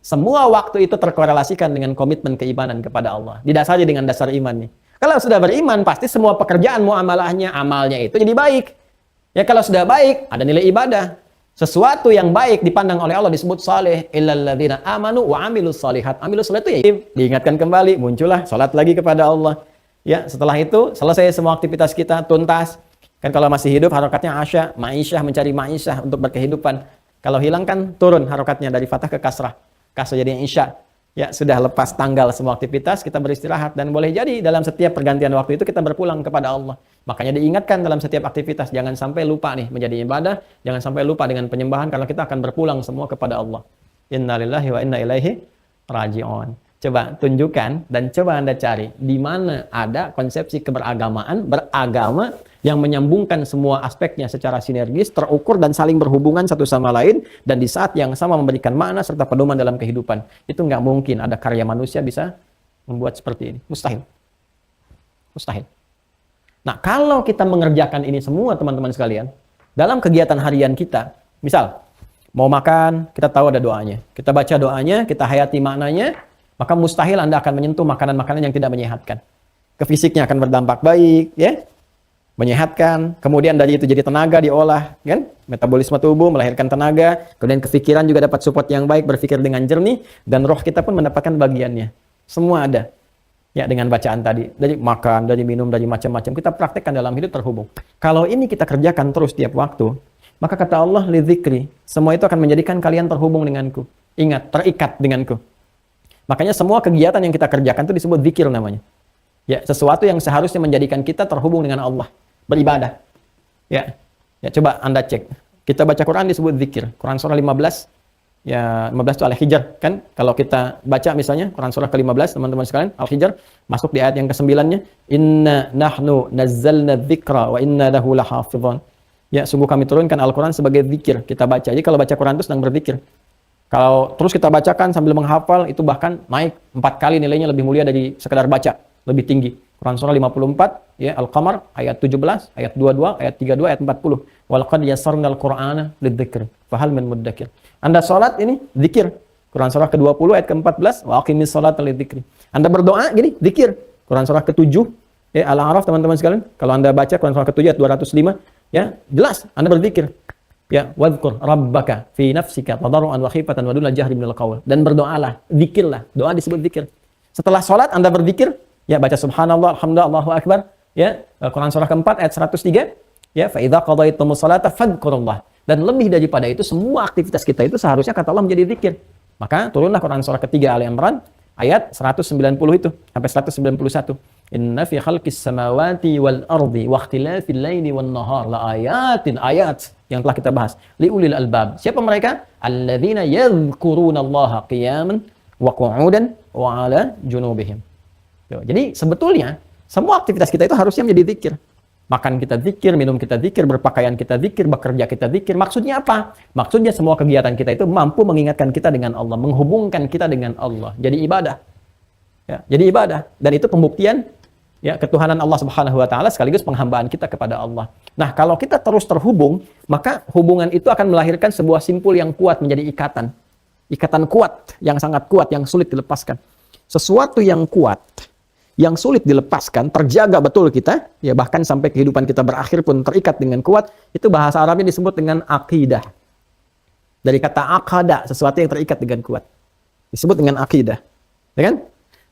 S2: semua waktu itu terkorelasikan dengan komitmen keimanan kepada Allah. Didasari dengan dasar iman nih. Kalau sudah beriman, pasti semua pekerjaan muamalahnya, amalnya itu jadi baik. Ya kalau sudah baik, ada nilai ibadah. Sesuatu yang baik dipandang oleh Allah disebut saleh. Illal ladzina amanu wa 'amilus shalihat. Amilus shalihat itu ya diingatkan kembali, muncullah salat lagi kepada Allah. Ya, setelah itu selesai semua aktivitas kita tuntas. Kan kalau masih hidup harokatnya asya, ma'isyah, mencari ma'isyah untuk berkehidupan. Kalau hilang kan turun harokatnya dari fathah ke kasrah. Kasrah jadi isya. Ya, sudah lepas tanggal semua aktivitas, kita beristirahat dan boleh jadi dalam setiap pergantian waktu itu kita berpulang kepada Allah. Makanya diingatkan dalam setiap aktivitas, jangan sampai lupa nih menjadi ibadah, jangan sampai lupa dengan penyembahan karena kita akan berpulang semua kepada Allah. Innalillahi wa inna ilaihi raji'un. Coba tunjukkan dan coba Anda cari di mana ada konsepsi keberagamaan, beragama yang menyambungkan semua aspeknya secara sinergis, terukur dan saling berhubungan satu sama lain dan di saat yang sama memberikan makna serta pedoman dalam kehidupan. Itu nggak mungkin ada karya manusia bisa membuat seperti ini. Mustahil. Mustahil. Nah, kalau kita mengerjakan ini semua teman-teman sekalian, dalam kegiatan harian kita, misal mau makan, kita tahu ada doanya. Kita baca doanya, kita hayati maknanya, maka mustahil Anda akan menyentuh makanan-makanan yang tidak menyehatkan. Ke fisiknya akan berdampak baik, ya. Menyehatkan, kemudian dari itu jadi tenaga diolah, kan? Metabolisme tubuh melahirkan tenaga, kemudian kepikiran juga dapat support yang baik, berpikir dengan jernih, dan roh kita pun mendapatkan bagiannya. Semua ada. Ya, dengan bacaan tadi, dari makan, dari minum, dari macam-macam, kita praktekkan dalam hidup terhubung. Kalau ini kita kerjakan terus tiap waktu, maka kata Allah, lidzikri, semua itu akan menjadikan kalian terhubung denganku. Ingat, terikat denganku. Makanya semua kegiatan yang kita kerjakan itu disebut zikir namanya. Ya, sesuatu yang seharusnya menjadikan kita terhubung dengan Allah, beribadah. Ya, ya coba Anda cek. Kita baca Quran disebut zikir. Quran surah 15, ya 15 itu Al-Hijr kan. Kalau kita baca misalnya Quran surah ke-15 teman-teman sekalian, Al-Hijr masuk di ayat yang ke-9-nya, inna nahnu nazzalna dzikra wa inna lahu lahafizun. Ya, sungguh kami turunkan Al-Quran sebagai zikir. Kita baca. Jadi kalau baca Quran itu sedang berzikir. Kalau terus kita bacakan sambil menghafal, itu bahkan naik 4 kali nilainya, lebih mulia dari sekedar baca, lebih tinggi. Quran surah 54, ya Al-Qamar ayat 17, ayat 22, ayat 32, ayat 40. Walaqad yassarnal Qur'ana lidzikr, fahal min muddakir. Anda salat ini zikir. Quran surah ke-20 ayat ke-14, wa aqimis salata lidzikri. Anda berdoa gini, zikir. Quran surah ke-7, ya Al-A'raf teman-teman sekalian. Kalau Anda baca Quran surah ke-7 ayat 205, ya jelas Anda berzikir. Ya, wadhkur rabbaka fi nafsika tadarruan wa khifatan wa duna jahri minal qaul. Dan berdoalah, zikirlah. Doa disebut zikir. Setelah salat Anda berzikir, ya baca subhanallah, alhamdulillah, Allahu akbar, ya Quran surah ke-4 ayat 103, ya fa idza qadaitumus salata fadhkurullah. Dan lebih daripada itu, semua aktivitas kita itu seharusnya kata Allah menjadi zikir. Maka turunlah Quran surah ketiga Ali Imran ayat 190 itu sampai 191. Inna fi khalqis samawati wal ardi wa ikhtilafil laili wan nahar la ayatin, ayat yang telah kita bahas, liulil albab. Siapa mereka? Alladzina yadhkurunallaha qiyaman wa qu'udan wa 'ala junubihim. Jadi sebetulnya semua aktivitas kita itu harusnya menjadi zikir. Makan kita zikir, minum kita zikir, berpakaian kita zikir, bekerja kita zikir. Maksudnya apa? Maksudnya semua kegiatan kita itu mampu mengingatkan kita dengan Allah, menghubungkan kita dengan Allah. Jadi ibadah. Ya, jadi ibadah. Dan itu pembuktian ya ketuhanan Allah Subhanahu wa taala sekaligus penghambaan kita kepada Allah. Nah, kalau kita terus terhubung, maka hubungan itu akan melahirkan sebuah simpul yang kuat menjadi ikatan. Ikatan kuat, yang sangat kuat, yang sulit dilepaskan. Sesuatu yang kuat, yang sulit dilepaskan, terjaga betul kita, ya bahkan sampai kehidupan kita berakhir pun terikat dengan kuat, itu bahasa Arabnya disebut dengan akidah. Dari kata akada, sesuatu yang terikat dengan kuat. Disebut dengan akidah. Ya kan?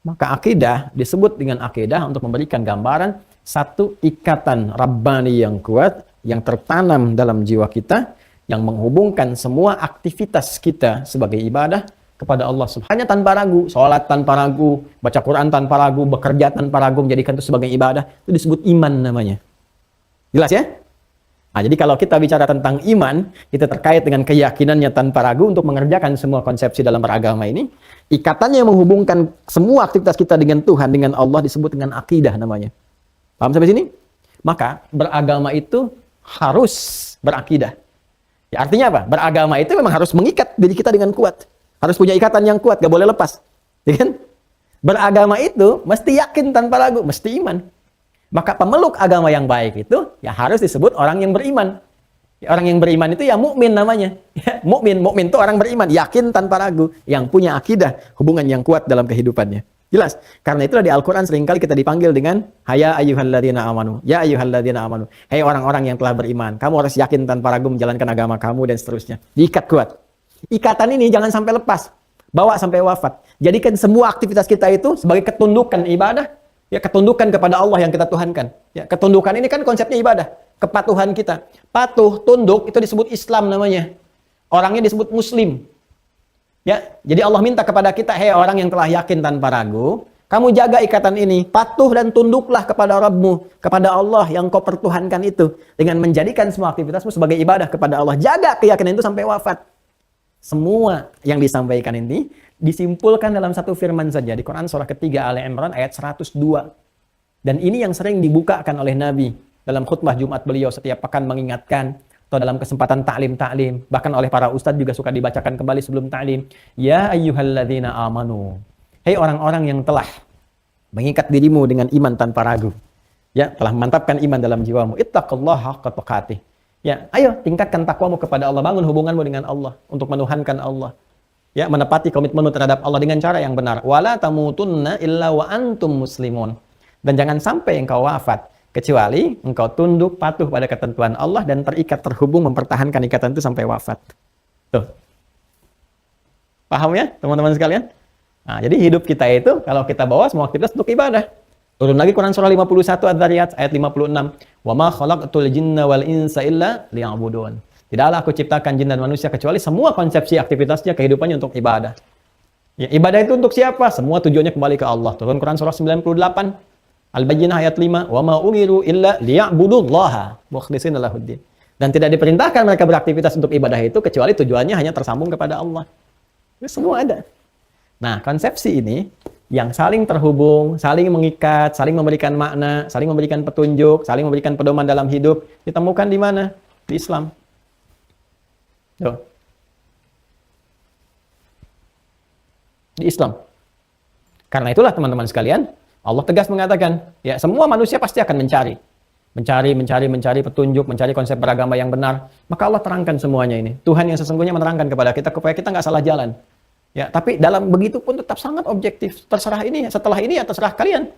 S2: Maka akidah disebut dengan akidah untuk memberikan gambaran satu ikatan Rabbani yang kuat, yang tertanam dalam jiwa kita, yang menghubungkan semua aktivitas kita sebagai ibadah kepada Allah Subhanahu tanpa ragu, sholat tanpa ragu, baca Quran tanpa ragu, bekerja tanpa ragu, menjadikan itu sebagai ibadah, itu disebut iman namanya. Jelas ya? Nah, jadi kalau kita bicara tentang iman, itu terkait dengan keyakinannya tanpa ragu untuk mengerjakan semua konsepsi dalam beragama ini. Ikatannya yang menghubungkan semua aktivitas kita dengan Tuhan, dengan Allah disebut dengan akidah namanya. Paham sampai sini? Maka beragama itu harus berakidah. Ya, artinya apa? Beragama itu memang harus mengikat diri kita dengan kuat. Harus punya ikatan yang kuat, gak boleh lepas. Ya kan? Beragama itu mesti yakin tanpa ragu, mesti iman. Maka pemeluk agama yang baik itu ya harus disebut orang yang beriman. Ya, orang yang beriman itu ya mukmin namanya. Ya, mukmin itu orang beriman, yakin tanpa ragu, yang punya akidah, hubungan yang kuat dalam kehidupannya. Jelas? Karena itulah di Al-Qur'an seringkali kita dipanggil dengan ya ayyuhalladzina amanu. Ya ayyuhalladzina amanu. Hei orang-orang yang telah beriman, kamu harus yakin tanpa ragu menjalankan agama kamu dan seterusnya. Diikat kuat. Ikatan ini jangan sampai lepas. Bawa sampai wafat. Jadikan semua aktivitas kita itu sebagai ketundukan ibadah. Ya, ketundukan kepada Allah yang kita tuhankan. Ya, ketundukan ini kan konsepnya ibadah. Kepatuhan kita. Patuh, tunduk, itu disebut Islam namanya. Orangnya disebut Muslim. Ya, jadi Allah minta kepada kita, hei orang yang telah yakin tanpa ragu, kamu jaga ikatan ini. Patuh dan tunduklah kepada Rabbmu, kepada Allah yang kau pertuhankan itu. Dengan menjadikan semua aktivitasmu sebagai ibadah kepada Allah. Jaga keyakinan itu sampai wafat. Semua yang disampaikan ini disimpulkan dalam satu firman saja di Quran surah ketiga Ali Imran ayat 102. Dan ini yang sering dibukakan oleh Nabi dalam khutbah Jumat beliau setiap pekan mengingatkan, atau dalam kesempatan ta'lim, bahkan oleh para ustadz juga suka dibacakan kembali sebelum ta'lim. Ya ayyuhalladzina amanu. Hei orang-orang yang telah mengikat dirimu dengan iman tanpa ragu. Ya, telah memantapkan iman dalam jiwamu. Ittaqullaha haqqa tuqatih. Ya, ayo tingkatkan takwamu kepada Allah, bangun hubunganmu dengan Allah untuk menuhankan Allah. Ya, menepati komitmenmu terhadap Allah dengan cara yang benar. Wala tamutunna illa wa antum muslimun. Dan jangan sampai engkau wafat kecuali engkau tunduk patuh pada ketentuan Allah dan terikat terhubung mempertahankan ikatan itu sampai wafat. Tuh. Paham ya, teman-teman sekalian? Nah, jadi hidup kita itu kalau kita bawa semua aktivitas untuk ibadah. Turun lagi Quran surah 51 Adz-Dzariyat ayat 56. Wa ma khalaqtul jinna wal insa illa liya'budun. Tidaklah aku ciptakan jin dan manusia kecuali semua konsepsi aktivitasnya kehidupannya untuk ibadah. Ya, ibadah itu untuk siapa? Semua tujuannya kembali ke Allah. Turun Quran surah 98 Al-Bayyinah ayat 5. Wa ma umiru illa liya'budullaha mukhlishina lahuddin. Dan tidak diperintahkan mereka beraktivitas untuk ibadah itu kecuali tujuannya hanya tersambung kepada Allah. Itu semua ada. Nah, konsepsi ini yang saling terhubung, saling mengikat, saling memberikan makna, saling memberikan petunjuk, saling memberikan pedoman dalam hidup, ditemukan di mana? Di Islam. Tuh. Di Islam. Karena itulah teman-teman sekalian, Allah tegas mengatakan, ya semua manusia pasti akan mencari petunjuk, mencari konsep beragama yang benar. Maka Allah terangkan semuanya ini. Tuhan yang sesungguhnya menerangkan kepada kita supaya kita nggak salah jalan. Ya, tapi dalam begitu pun tetap sangat objektif. Terserah ini, setelah ini ya terserah kalian.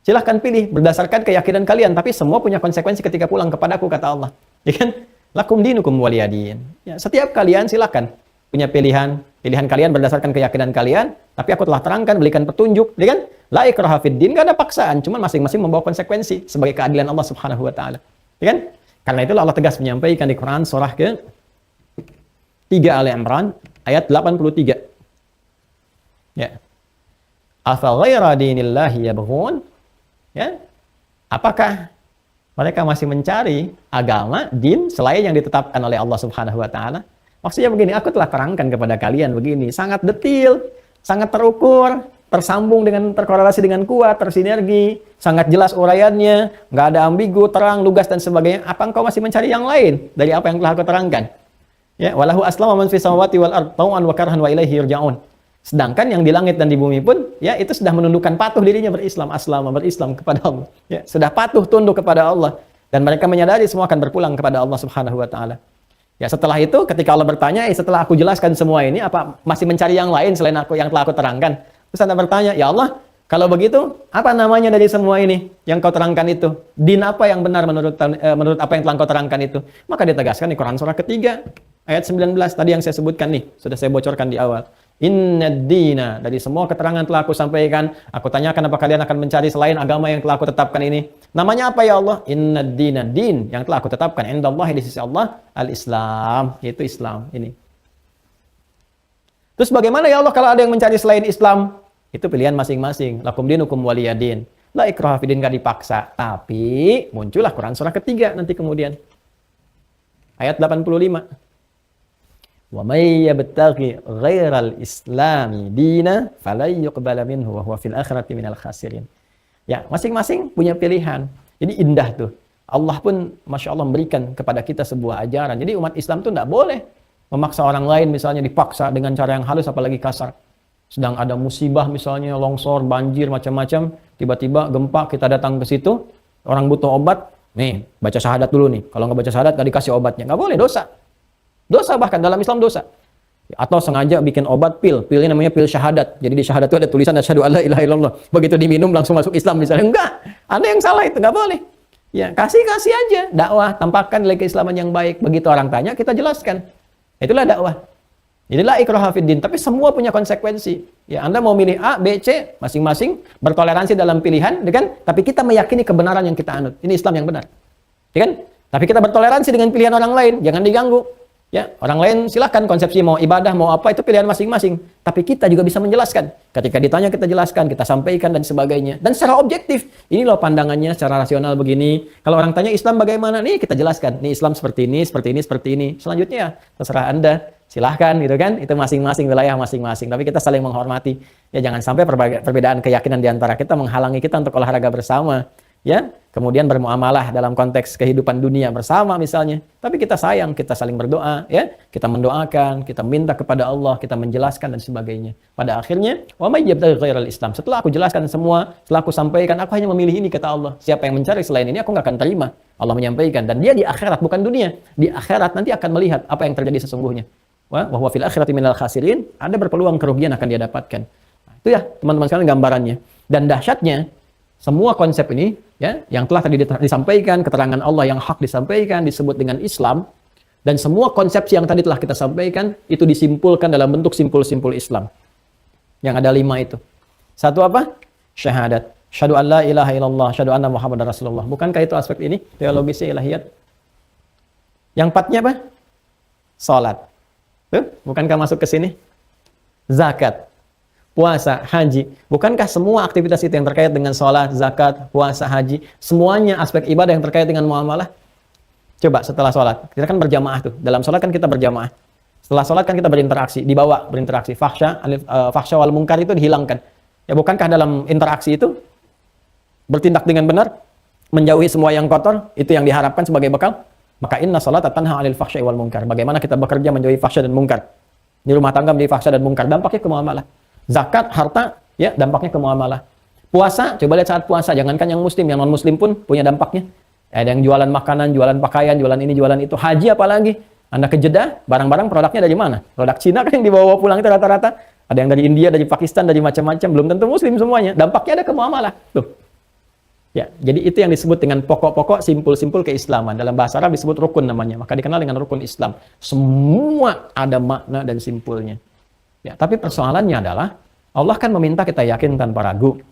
S2: Silahkan pilih berdasarkan keyakinan kalian, tapi semua punya konsekuensi ketika pulang kepadaku, kata Allah. Ya kan? Lakum dinukum waliyadin. Ya, setiap kalian silahkan punya pilihan kalian berdasarkan keyakinan kalian, tapi aku telah terangkan, berikan petunjuk, ya kan? La ikraha fid din, enggak ada paksaan, cuman masing-masing membawa konsekuensi sebagai keadilan Allah Subhanahu wa taala. Ya kan? Karena itulah Allah tegas menyampaikan di Quran surah ke-3 Ali Imran ayat 83. Ya. Afa ghaira dinillahi yabghun? Ya. Apakah mereka masih mencari agama, din selain yang ditetapkan oleh Allah Subhanahu wa taala? Maksudnya begini, aku telah terangkan kepada kalian begini, sangat detil, sangat terukur, tersambung dengan terkorelasi dengan kuat, tersinergi, sangat jelas uraiannya, nggak ada ambigu, terang, lugas dan sebagainya. Apa engkau masih mencari yang lain dari apa yang telah aku terangkan? Ya, walahu aslama man fis samawati wal ard tau'an wa karhan wa ilaihi yurja'un. Sedangkan yang di langit dan di bumi pun, ya itu sudah menundukkan patuh dirinya berislam kepada Allah. Ya, sudah patuh tunduk kepada Allah. Dan mereka menyadari semua akan berpulang kepada Allah Subhanahu wa taala. Ya, setelah itu ketika Allah bertanya, setelah aku jelaskan semua ini, apa masih mencari yang lain selain aku yang telah aku terangkan? Terus Anda bertanya, ya Allah, kalau begitu, apa namanya dari semua ini yang kau terangkan itu? Din apa yang benar menurut apa yang telah kau terangkan itu? Maka ditegaskan di Quran surah ketiga ayat 19 tadi yang saya sebutkan nih, sudah saya bocorkan di awal. Innad dina, dari semua keterangan telah aku sampaikan, aku tanyakan apa kalian akan mencari selain agama yang telah aku tetapkan ini. Namanya apa ya Allah? Innad dina, din yang telah aku tetapkan indallahi di sisi Allah, al-Islam, yaitu Islam ini. Terus bagaimana ya Allah kalau ada yang mencari selain Islam? Itu pilihan masing-masing. Lakum dinukum waliyadin. La ikraha fidin, gak dipaksa. Tapi muncullah Quran surah ketiga nanti kemudian. Ayat 85. Wa may yabtaghi ghairal islami dina falan yuqbala minhu wa huwa fil akhirati minal khasirin. Ya, masing-masing punya pilihan. Jadi indah tuh. Allah pun Masya Allah memberikan kepada kita sebuah ajaran. Jadi umat Islam tuh tidak boleh memaksa orang lain, misalnya dipaksa dengan cara yang halus apalagi kasar. Sedang ada musibah misalnya longsor, banjir, macam-macam, tiba-tiba gempa, kita datang ke situ, orang butuh obat, nih baca syahadat dulu nih. Kalau nggak baca syahadat nggak dikasih obatnya, nggak boleh, dosa. Dosa, bahkan dalam Islam dosa. Atau sengaja bikin obat pilnya namanya pil syahadat. Jadi di syahadat itu ada tulisan asyhadu alla ilaha illallah. Begitu diminum langsung masuk Islam misalnya. Enggak, ada yang salah itu, nggak boleh. Ya, kasih aja dakwah, tampakkan nilai keislaman yang baik. Begitu orang tanya, kita jelaskan. Itulah dakwah. Inilah ikraha fiddin, tapi semua punya konsekuensi. Ya, Anda mau milih A, B, C, masing-masing bertoleransi dalam pilihan, kan? Tapi kita meyakini kebenaran yang kita anut. Ini Islam yang benar. Ya kan? Tapi kita bertoleransi dengan pilihan orang lain, jangan diganggu. Ya, orang lain silahkan konsepsi mau ibadah, mau apa, itu pilihan masing-masing. Tapi kita juga bisa menjelaskan. Ketika ditanya kita jelaskan, kita sampaikan dan sebagainya. Dan secara objektif, ini loh pandangannya secara rasional begini. Kalau orang tanya Islam bagaimana, nih kita jelaskan. Nih Islam seperti ini, seperti ini, seperti ini. Selanjutnya, terserah Anda. Silahkan gitu kan, itu masing-masing wilayah masing-masing. Tapi kita saling menghormati. Ya jangan sampai perbedaan keyakinan di antara kita menghalangi kita untuk olahraga bersama. ya, kemudian bermuamalah dalam konteks kehidupan dunia bersama misalnya. Tapi kita sayang, kita saling berdoa, ya, kita mendoakan, kita minta kepada Allah, kita menjelaskan dan sebagainya. Pada akhirnya, wa may yabtaghi ghairal Islam. Setelah aku jelaskan semua, setelah aku sampaikan, aku hanya memilih ini kata Allah. Siapa yang mencari selain ini, aku nggak akan terima. Allah menyampaikan, dan dia di akhirat bukan dunia. Di akhirat nanti akan melihat apa yang terjadi sesungguhnya. Wa huwa fil akhirati minal khasirin. Ada berpeluang kerugian akan dia dapatkan. Nah, itu ya teman-teman sekalian gambarannya. Dan dahsyatnya semua konsep ini, ya, yang telah tadi disampaikan, keterangan Allah yang hak disampaikan, disebut dengan Islam, dan semua konsepsi yang tadi telah kita sampaikan, itu disimpulkan dalam bentuk simpul-simpul Islam. Yang ada 5 itu. Satu apa? Syahadat. Syahadu an la ilaha illallah, syahadu anna Muhammadar Rasulullah. Bukankah itu aspek ini? Teologisnya ilahiyat. Yang 4-nya apa? Salat. Tuh, bukankah masuk ke sini? Zakat. Puasa, haji. Bukankah semua aktivitas itu yang terkait dengan sholat, zakat, puasa, haji, semuanya aspek ibadah yang terkait dengan muamalah? Coba setelah sholat, kita kan berjamaah tuh. Dalam sholat kan kita berjamaah. Setelah sholat kan kita berinteraksi, dibawa berinteraksi. Fahsya wal munkar itu dihilangkan. Ya bukankah dalam interaksi itu bertindak dengan benar, menjauhi semua yang kotor, itu yang diharapkan sebagai bekal? Maka inna sholata tanha 'anil fahsya'i wal munkar. Bagaimana kita bekerja menjauhi fahsya dan munkar? Di rumah tangga menjauhi fahsya dan munkar, dampaknya ke muamalah. Zakat, harta, ya dampaknya ke muamalah. Puasa, coba lihat saat puasa, jangankan yang muslim, yang non-muslim pun punya dampaknya. Ada yang jualan makanan, jualan pakaian, jualan ini, jualan itu. Haji apalagi. Anda ke Jeddah, barang-barang produknya dari mana? Produk Cina kan yang dibawa pulang itu rata-rata. Ada yang dari India, dari Pakistan, dari macam-macam. Belum tentu muslim semuanya. Dampaknya ada ke muamalah. Tuh. Ya, jadi itu yang disebut dengan pokok-pokok simpul-simpul keislaman. Dalam bahasa Arab disebut rukun namanya. Maka dikenal dengan rukun Islam. Semua ada makna dan simpulnya. Ya, tapi persoalannya adalah Allah kan meminta kita yakin tanpa ragu,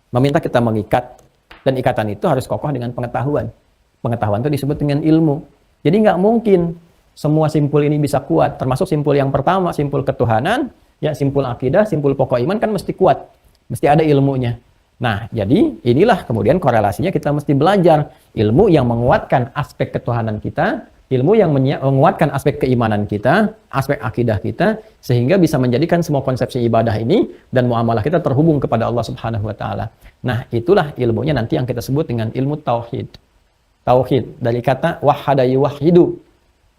S2: meminta kita mengikat, dan ikatan itu harus kokoh dengan pengetahuan. Pengetahuan itu disebut dengan ilmu. Jadi nggak mungkin semua simpul ini bisa kuat. Termasuk simpul yang pertama, simpul ketuhanan, ya simpul akidah, simpul pokok iman kan mesti kuat, mesti ada ilmunya. Nah, jadi inilah kemudian korelasinya kita mesti belajar ilmu yang menguatkan aspek ketuhanan kita, ilmu yang menguatkan aspek keimanan kita, aspek akidah kita, sehingga bisa menjadikan semua konsepsi ibadah ini dan muamalah kita terhubung kepada Allah Subhanahu wa Ta'ala. Nah, itulah ilmunya nanti yang kita sebut dengan ilmu tauhid. Tauhid dari kata wahada yuwahhidu,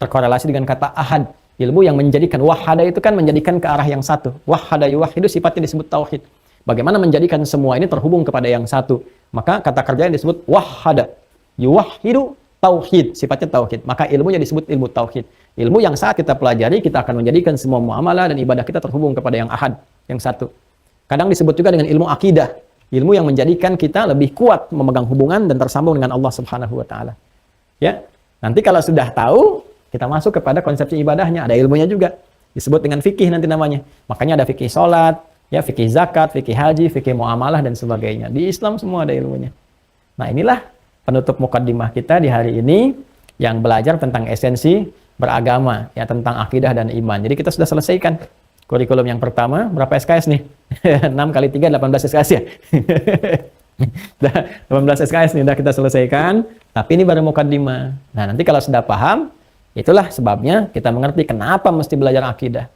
S2: terkorelasi dengan kata ahad. Ilmu yang menjadikan wahada itu kan menjadikan ke arah yang satu. Wahada yuwahhidu sifatnya disebut tauhid. Bagaimana menjadikan semua ini terhubung kepada yang satu? Maka kata kerjanya disebut wahada yuwahhidu, tauhid, sifatnya tauhid. Maka ilmunya disebut ilmu tauhid. Ilmu yang saat kita pelajari, kita akan menjadikan semua muamalah dan ibadah kita terhubung kepada yang ahad, yang satu. Kadang disebut juga dengan ilmu akidah. Ilmu yang menjadikan kita lebih kuat memegang hubungan dan tersambung dengan Allah Subhanahu wa Ta'ala. Ya, nanti kalau sudah tahu, kita masuk kepada konsepsi ibadahnya. Ada ilmunya juga. Disebut dengan fikih nanti namanya. Makanya ada fikih sholat, ya, fikih zakat, fikih haji, fikih muamalah dan sebagainya. Di Islam semua ada ilmunya. Nah, inilah penutup mukaddimah kita di hari ini yang belajar tentang esensi beragama, ya, tentang akidah dan iman. Jadi kita sudah selesaikan kurikulum yang pertama. Berapa SKS nih? 6 kali 3, 18 SKS ya? 18 SKS nih udah kita selesaikan, tapi ini baru mukaddimah. Nah, nanti kalau sudah paham, itulah sebabnya kita mengerti kenapa mesti belajar akidah.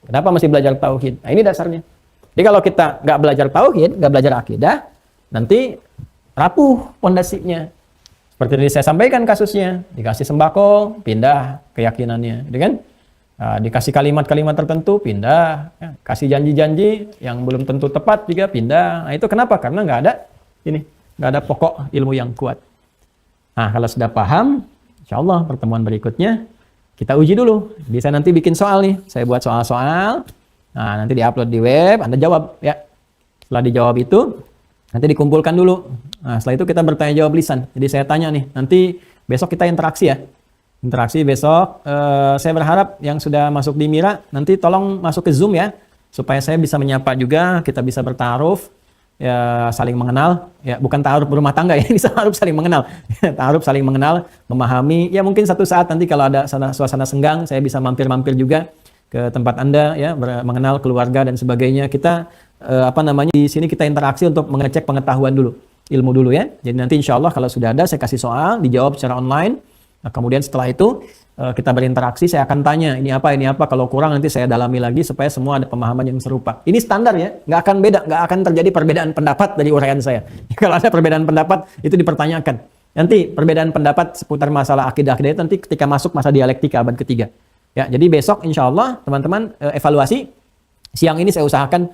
S2: Kenapa mesti belajar tauhid. Nah, ini dasarnya. Jadi kalau kita nggak belajar tauhid, nggak belajar akidah, nanti rapuh pondasinya. Seperti yang saya sampaikan kasusnya, dikasih sembako, pindah keyakinannya, gitu kan? Dikasih kalimat-kalimat tertentu, pindah. Ya, kasih janji-janji yang belum tentu tepat juga pindah. Nah, itu kenapa? Karena nggak ada pokok ilmu yang kuat. Nah, kalau sudah paham, insya Allah pertemuan berikutnya kita uji dulu. Bisa nanti bikin soal nih. Saya buat soal-soal. Nah, nanti diupload di web, Anda jawab ya. Setelah dijawab itu, nanti dikumpulkan dulu. Nah, setelah itu kita bertanya jawab lisan. Jadi saya tanya nih, nanti besok kita interaksi ya. Interaksi besok, saya berharap yang sudah masuk di Mira, nanti tolong masuk ke Zoom ya. Supaya saya bisa menyapa juga, kita bisa bertaaruf, ya, saling mengenal. Ya, bukan taaruf berumah tangga ya, ini taaruf saling mengenal. Taaruf saling mengenal, memahami. Ya mungkin satu saat nanti kalau ada suasana senggang, saya bisa mampir-mampir juga ke tempat Anda ya, mengenal keluarga dan sebagainya. Kita di sini kita interaksi untuk mengecek pengetahuan dulu, ilmu dulu ya. Jadi nanti insya Allah kalau sudah ada saya kasih soal, dijawab secara online. Nah, kemudian setelah itu kita berinteraksi, saya akan tanya ini apa, kalau kurang nanti saya dalami lagi supaya semua ada pemahaman yang serupa. Ini standar ya, nggak akan beda, nggak akan terjadi perbedaan pendapat dari uraian saya. Kalau ada perbedaan pendapat itu dipertanyakan. Nanti perbedaan pendapat seputar masalah akidah-akidah itu nanti ketika masuk masa dialektika abad ketiga. Ya, jadi besok insya Allah teman-teman evaluasi. Siang ini saya usahakan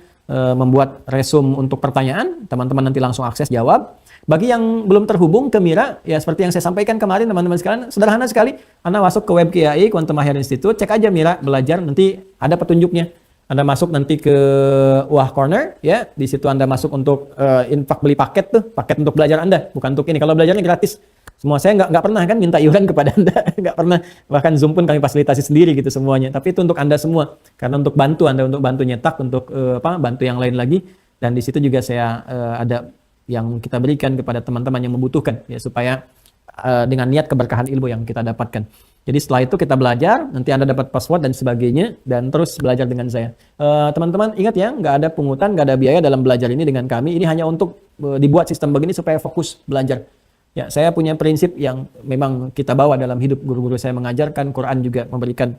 S2: membuat resume untuk pertanyaan, teman-teman nanti langsung akses jawab. Bagi yang belum terhubung ke Mira, ya seperti yang saya sampaikan kemarin teman-teman sekalian, sederhana sekali. Anda masuk ke web KIAI Quantum Mahir Institute, cek aja Mira belajar, nanti ada petunjuknya. Anda masuk nanti ke Wah Corner, ya di situ Anda masuk untuk infak beli paket tuh, paket untuk belajar Anda, bukan untuk ini. Kalau belajarnya gratis, semua saya nggak pernah kan minta iuran kepada Anda, nggak pernah, bahkan Zoom pun kami fasilitasi sendiri gitu semuanya. Tapi itu untuk Anda semua, karena untuk bantu Anda, untuk bantu nyetak, untuk bantu yang lain lagi. Dan di situ juga saya ada yang kita berikan kepada teman-teman yang membutuhkan, ya supaya dengan niat keberkahan ilmu yang kita dapatkan. Jadi setelah itu kita belajar, nanti Anda dapat password dan sebagainya, dan terus belajar dengan saya. Teman-teman ingat ya, nggak ada pungutan, nggak ada biaya dalam belajar ini dengan kami. Ini hanya untuk dibuat sistem begini supaya fokus belajar. Ya, saya punya prinsip yang memang kita bawa dalam hidup. Guru-guru saya mengajarkan, Quran juga memberikan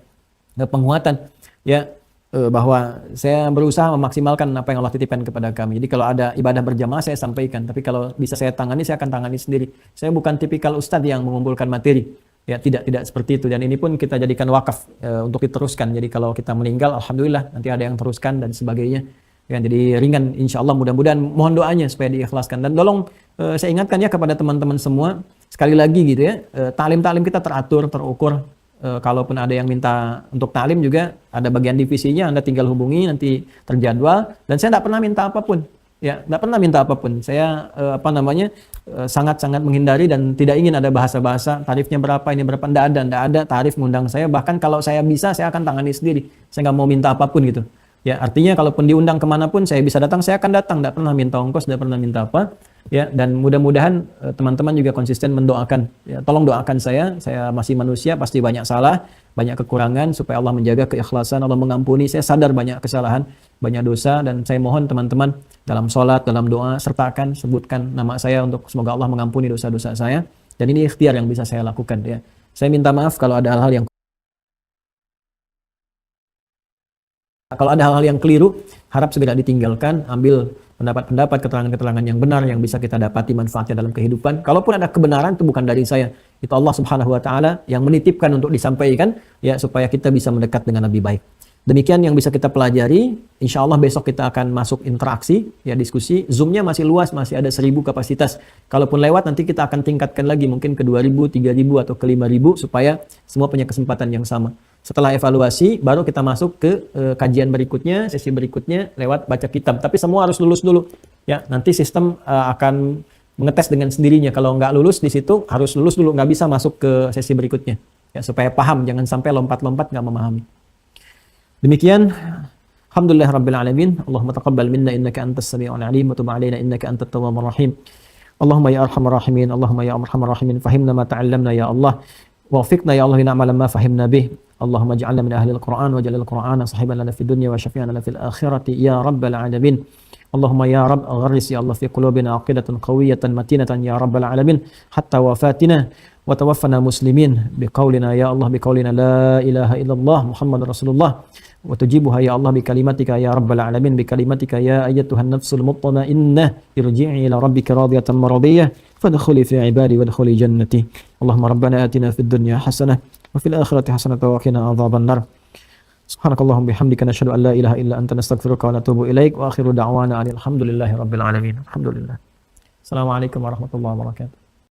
S2: penguatan. Ya, bahwa saya berusaha memaksimalkan apa yang Allah titipkan kepada kami. Jadi kalau ada ibadah berjamaah saya sampaikan, tapi kalau bisa saya tangani, saya akan tangani sendiri. Saya bukan tipikal ustadz yang mengumpulkan materi. Ya, tidak seperti itu. Dan ini pun kita jadikan wakaf untuk diteruskan. Jadi kalau kita meninggal, alhamdulillah nanti ada yang teruskan dan sebagainya. Ya, jadi ringan insya Allah, mudah-mudahan mohon doanya supaya diikhlaskan. Dan tolong saya ingatkan ya kepada teman-teman semua, sekali lagi gitu ya, ta'lim kita teratur, terukur. Kalaupun ada yang minta untuk ta'lim juga ada bagian divisinya, Anda tinggal hubungi, nanti terjadwal. Dan saya tidak pernah minta apapun, ya, tidak pernah minta apapun. Saya sangat-sangat menghindari dan tidak ingin ada bahasa-bahasa tarifnya berapa, ini berapa, tidak ada tarif mengundang saya. Bahkan kalau saya bisa, saya akan tangani sendiri. Saya nggak mau minta apapun gitu. Ya, artinya kalaupun diundang kemanapun saya bisa datang, saya akan datang. Tidak pernah minta ongkos, tidak pernah minta apa. Ya, dan mudah-mudahan teman-teman juga konsisten mendoakan. Ya, tolong doakan saya masih manusia, pasti banyak salah, banyak kekurangan, supaya Allah menjaga keikhlasan, Allah mengampuni. Saya sadar banyak kesalahan, banyak dosa, dan saya mohon teman-teman dalam sholat, dalam doa, sertakan, sebutkan nama saya untuk semoga Allah mengampuni dosa-dosa saya. Dan ini ikhtiar yang bisa saya lakukan. Ya, saya minta maaf kalau ada hal-hal yang keliru, harap segera ditinggalkan, ambil pendapat-pendapat, keterangan-keterangan yang benar yang bisa kita dapati manfaatnya dalam kehidupan. Kalaupun ada kebenaran, itu bukan dari saya. Itu Allah Subhanahu wa taala yang menitipkan untuk disampaikan, ya, supaya kita bisa mendekat dengan lebih baik. Demikian yang bisa kita pelajari. Insya Allah besok kita akan masuk interaksi, ya, diskusi. Zoom-nya masih luas, masih ada 1000 kapasitas. Kalaupun lewat nanti kita akan tingkatkan lagi mungkin ke 2000, 3000 atau ke 5000 supaya semua punya kesempatan yang sama. Setelah evaluasi, baru kita masuk ke kajian berikutnya, sesi berikutnya lewat baca kitab. Tapi semua harus lulus dulu. Ya, nanti sistem akan mengetes dengan sendirinya. Kalau nggak lulus di situ, harus lulus dulu. Nggak bisa masuk ke sesi berikutnya. Ya, supaya paham, jangan sampai lompat-lompat nggak memahami. Demikian. Alhamdulillah Rabbil Alamin. Allahumma taqabbal minna innaka antas sami'ul alim wa tub alaina innaka antat tawwabur rahim. Allahumma ya arhamar rahimin. Allahumma ya arhamar rahimin. Fahimna ma ta'allamna ya Allah. Wafiqna ya Allah lina'mala ma fahimna bih. Allahumma ja'alna min ahli al-Qur'an wa ja'alil Qur'ana sahiban lana fid dunya wa syafi'an lana fil akhirati ya rabbal alamin. Allahumma ya Rabb gharris ya Allah fi qulubina aqidatan qawiyatan matinatan ya rabbal alamin hatta wafatina wa tawaffana muslimin biqaulina ya Allah biqaulina la ilaha illallah Muhammadur Rasulullah wa tujibuha ya Allah bikalimatika ya rabbal alamin bikalimatika ya ayyatuhan nafsul mutmainnah irji'i ila rabbika radiyatan maradiyah fadkhuli fi ibadi wadkhuli jannati. Allahumma rabbana atina fid dunya hasanah wa fil akhirati hasanah wa qina adzaban nar. Subhanakallahumma bihamdika nashhadu an la ilaha illa anta nastaghfiruka wa natubu ilaik wa akhiru da'wana alhamdulillahi rabbil alamin. Alhamdulillah. Assalamualaikum warahmatullahi wabarakatuh.